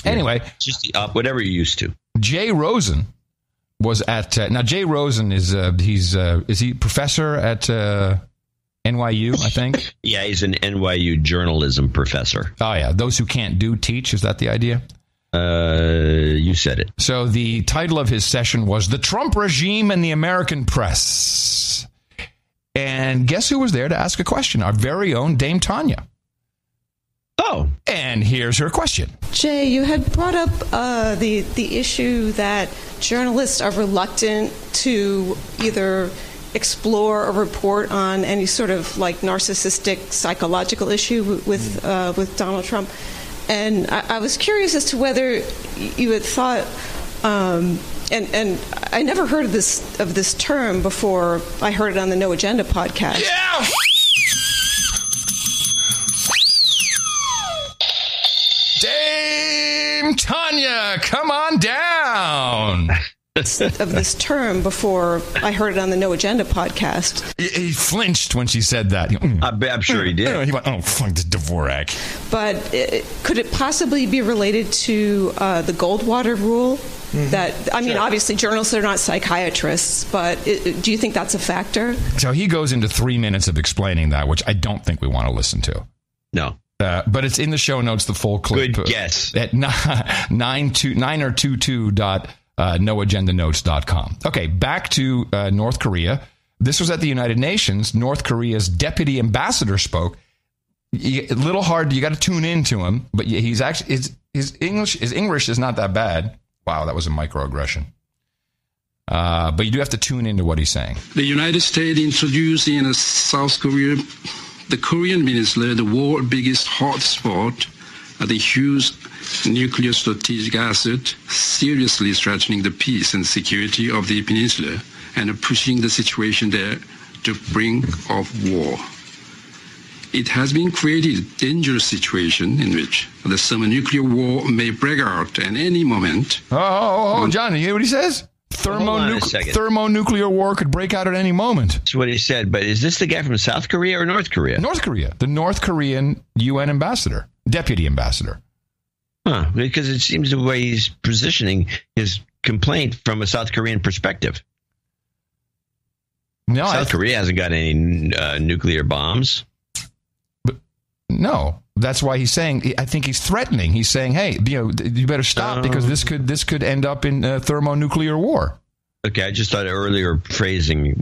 Anyway. Just whatever you're used to. Jay Rosen was at... now, Jay Rosen is he professor at NYU, I think. Yeah, he's an NYU journalism professor. Oh, yeah. Those who can't do teach. Is that the idea? You said it. So the title of his session was The Trump Regime and the American Press. And guess who was there to ask a question? Our very own Dame Tanya. Oh. And here's her question. Jay, you had brought up the issue that journalists are reluctant to either explore or report on any sort of like narcissistic psychological issue with Donald Trump. And I was curious as to whether you had thought, and I never heard of this term before I heard it on the No Agenda podcast. Yeah! Dame Tanya, come on down. Of this term before I heard it on the No Agenda podcast. He flinched when she said that. I'm sure he did. He went, oh, fuck, this Dvorak. But could it possibly be related to the Goldwater Rule? Mm-hmm. That, I mean, obviously journalists are not psychiatrists, but do you think that's a factor? So he goes into 3 minutes of explaining that, which I don't think we want to listen to. No. But it's in the show notes, the full clip. Good guess. At 9or22.noagendanotes.com. Okay, back to North Korea. This was at the United Nations. North Korea's deputy ambassador spoke. A little hard. You got to tune into him, but he's actually his English is not that bad. Wow, that was a microaggression. But you do have to tune into what he's saying. The United States introduced in South Korea the Korean Peninsula, the world's biggest hotspot, the huge nuclear strategic asset, seriously threatening the peace and security of the peninsula and pushing the situation there to brink of war. It has been created a dangerous situation in which the thermonuclear war may break out at any moment. Oh, John, you hear what he says? Thermonuclear war could break out at any moment. That's what he said. But is this the guy from South Korea or North Korea? North Korea. The North Korean UN ambassador, deputy ambassador. Huh, because it seems the way he's positioning his complaint from a South Korean perspective. No, South Korea hasn't got any nuclear bombs. But no, that's why he's saying. I think he's threatening. He's saying, "Hey, you better stop because this could end up in thermonuclear war." Okay, I just thought earlier phrasing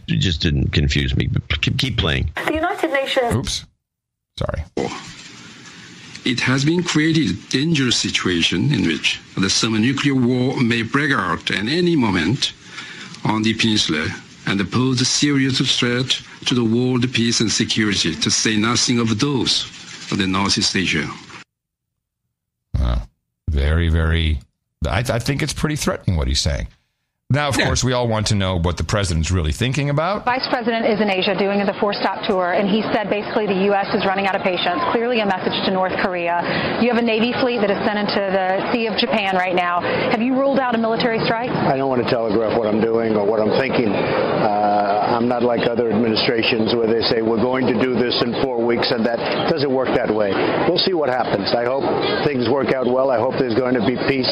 just didn't confuse me. But keep playing. The United Nations. Oops, sorry. It has been created a dangerous situation in which the thermonuclear war may break out at any moment on the peninsula and pose a serious threat to the world peace and security, to say nothing of those of the Northeast Asia. Very, very... I think it's pretty threatening what he's saying. Now, of course, we all want to know what the president's really thinking about. Vice President is in Asia doing the 4-stop tour, and he said basically the U.S. is running out of patience. Clearly a message to North Korea. You have a Navy fleet that is sent into the Sea of Japan right now. Have you ruled out a military strike? I don't want to telegraph what I'm doing or what I'm thinking. I'm not like other administrations where they say we're going to do this in 4 weeks, and that doesn't work that way. We'll see what happens. I hope things work out well. I hope there's going to be peace.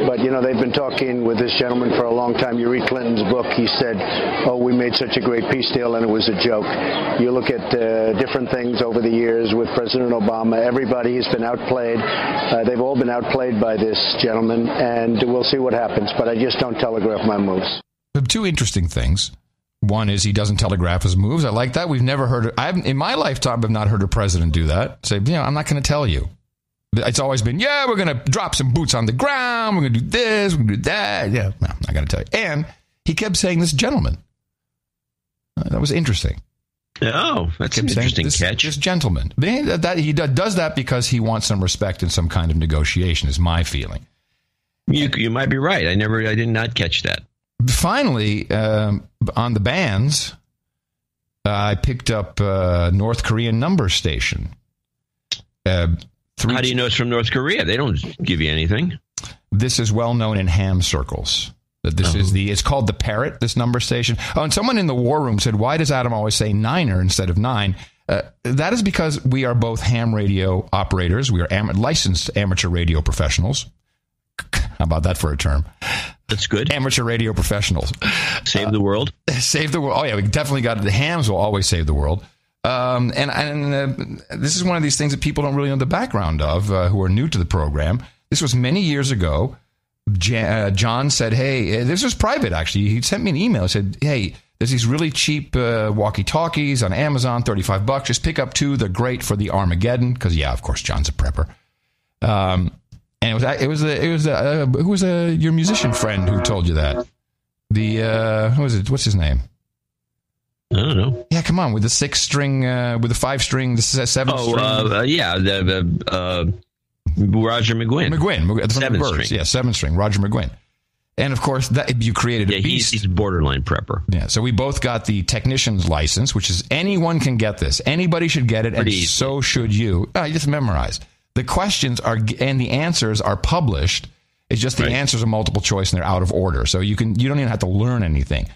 But, they've been talking with this gentleman for a long time. You read Clinton's book. He said, we made such a great peace deal, and it was a joke. You look at different things over the years with President Obama. Everybody has been outplayed. They've all been outplayed by this gentleman, and we'll see what happens. But I just don't telegraph my moves. Two interesting things. One is he doesn't telegraph his moves. I like that. We've never heard in my lifetime, I've not heard a president do that. Say, I'm not going to tell you. It's always been, we're going to drop some boots on the ground. We're going to do this. We're going to do that. Yeah, no, I'm not going to tell you. And he kept saying this gentleman. That was interesting. Oh, that's an interesting catch. This gentleman. He does that because he wants some respect and some kind of negotiation, is my feeling. You might be right. I did not catch that. Finally, on the bands, I picked up North Korean number station. How do you know it's from North Korea? They don't give you anything. This is well known in ham circles. That this is it's called the Parrot, this number station. Oh, and someone in the war room said, why does Adam always say niner instead of nine? That is because we are both ham radio operators. We are licensed amateur radio professionals. How about that for a term? That's good. Amateur radio professionals. Save the world. Save the world. Oh, yeah, we definitely got it. The hams will always save the world. And this is one of these things that people don't really know the background of who are new to the program. This was many years ago. John said, hey, this was private, actually. He sent me an email. He said, hey, there's these really cheap walkie-talkies on Amazon, $35. Just pick up 2. They're great for the Armageddon. Because, yeah, of course, John's a prepper. And it was who was your musician friend who told you that? Who was it? What's his name? I don't know. Yeah, come on, with the 6-string, with the 5-string, the 7-string. Roger McGuinn. McGuinn, 7-string. Yeah, 7-string, Roger McGuinn. And of course, that you created a beast. He's a borderline prepper. Yeah, so we both got the technician's license, which is anyone can get this. Anybody should get it, and so should you. You just memorize. The questions are and the answers are published. It's just the answers are multiple choice and they're out of order. So you don't even have to learn anything.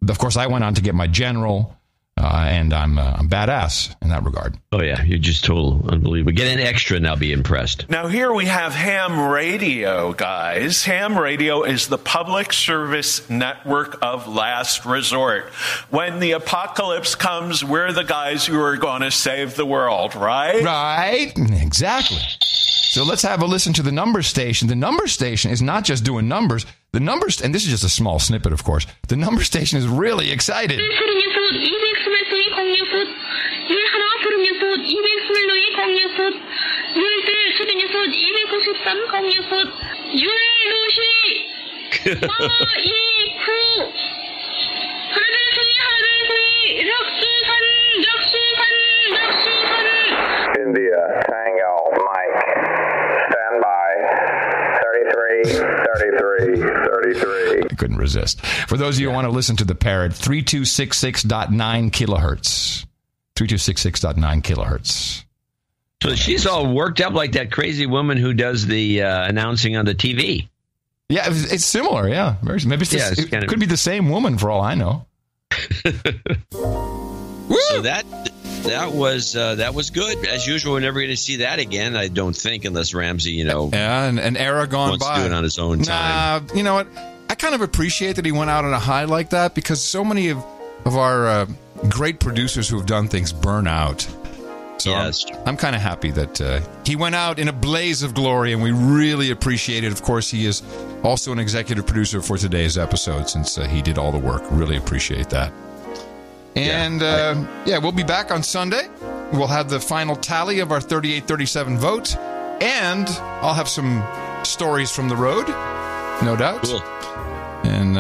Of course, I went on to get my general, and I'm badass in that regard. Oh, yeah. You're just total unbelievable. Get an extra and I'll be impressed. Now, here we have ham radio, guys. Ham radio is the public service network of last resort. When the apocalypse comes, we're the guys who are going to save the world, right? Right. Exactly. So let's have a listen to the number station. The number station is not just doing numbers. The numbers, and this is just a small snippet, of course. The number station is really excited. India, Tango, Mike, stand by, 33. I couldn't resist. For those of you who want to listen to the parrot, 3266.9 kilohertz. 3266.9 kilohertz. So she's all worked up like that crazy woman who does the announcing on the TV. Yeah, it's similar, yeah. Maybe it could be the same woman for all I know. So that was good. As usual, we're never going to see that again, I don't think, unless Ramsey, Yeah, an era gone wants by. to do it on his own time. You know what? I kind of appreciate that he went out on a high like that because so many of our great producers who have done things burn out. So yeah, I'm kind of happy that he went out in a blaze of glory, and we really appreciate it. Of course, he is also an executive producer for today's episode since he did all the work. Really appreciate that. And, we'll be back on Sunday. We'll have the final tally of our 38-37 vote, and I'll have some stories from the road, no doubt. Cool. And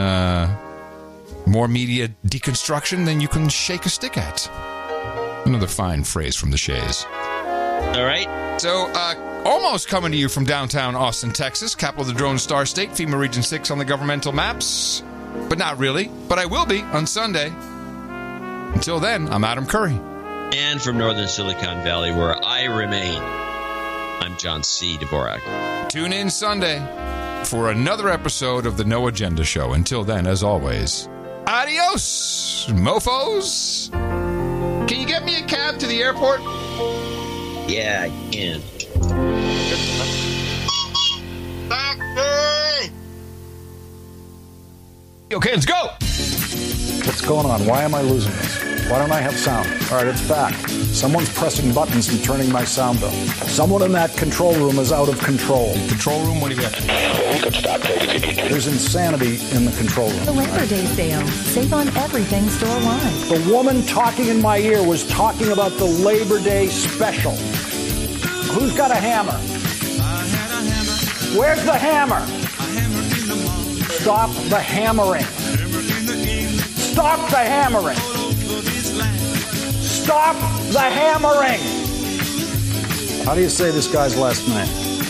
more media deconstruction than you can shake a stick at. Another fine phrase from the Shays. All right. So, almost coming to you from downtown Austin, Texas, capital of the Drone Star State, FEMA Region 6 on the governmental maps. But not really. But I will be on Sunday. Until then, I'm Adam Curry. And from northern Silicon Valley, where I remain, I'm John C. Dvorak. Tune in Sunday for another episode of the No Agenda Show. Until then, as always, adios, mofos. Can you get me a cab to the airport? Yeah, I can. Okay, let's go. What's going on? Why am I losing this? Why don't I have sound? All right, it's back. Someone's pressing buttons and turning my sound up. Someone in that control room is out of control. Control room? What do you got? There's insanity in the control room. The Labor Day sale. Save on everything store-wide. The woman talking in my ear was talking about the Labor Day special. Who's got a hammer? Where's the hammer? Stop the hammering. Stop the hammering. Stop the hammering. How do you say this guy's last name?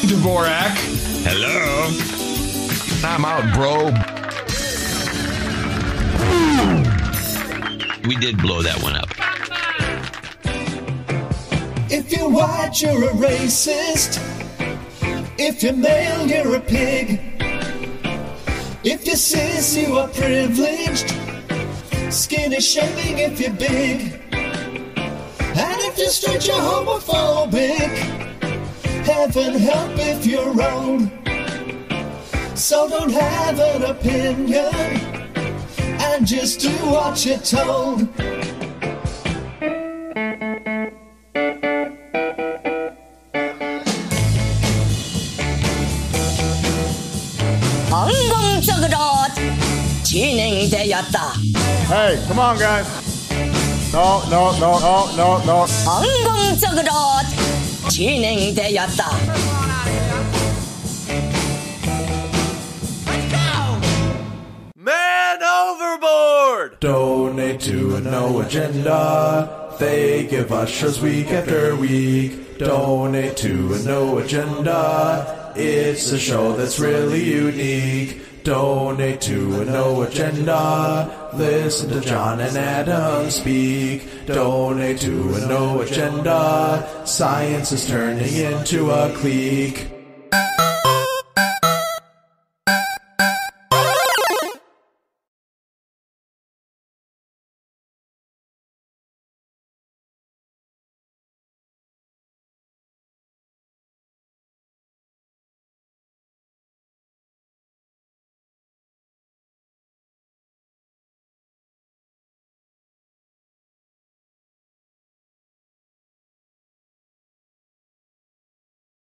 Dvorak. Hello. I'm out, bro. We did blow that one up. If you're white, you're a racist. If you're male, you're a pig. If you're cis, you are privileged. Skinny shaming if you're big. And if you're straight, you're homophobic. Heaven help if you're wrong. So don't have an opinion and just do what you're told. Hey, come on, guys. No. Man overboard! Donate to a No Agenda. They give us shows week after week. Donate to a No Agenda. It's a show that's really unique. Donate to a No Agenda. Listen to John and Adam speak. Donate to a No Agenda. Science is turning into a clique.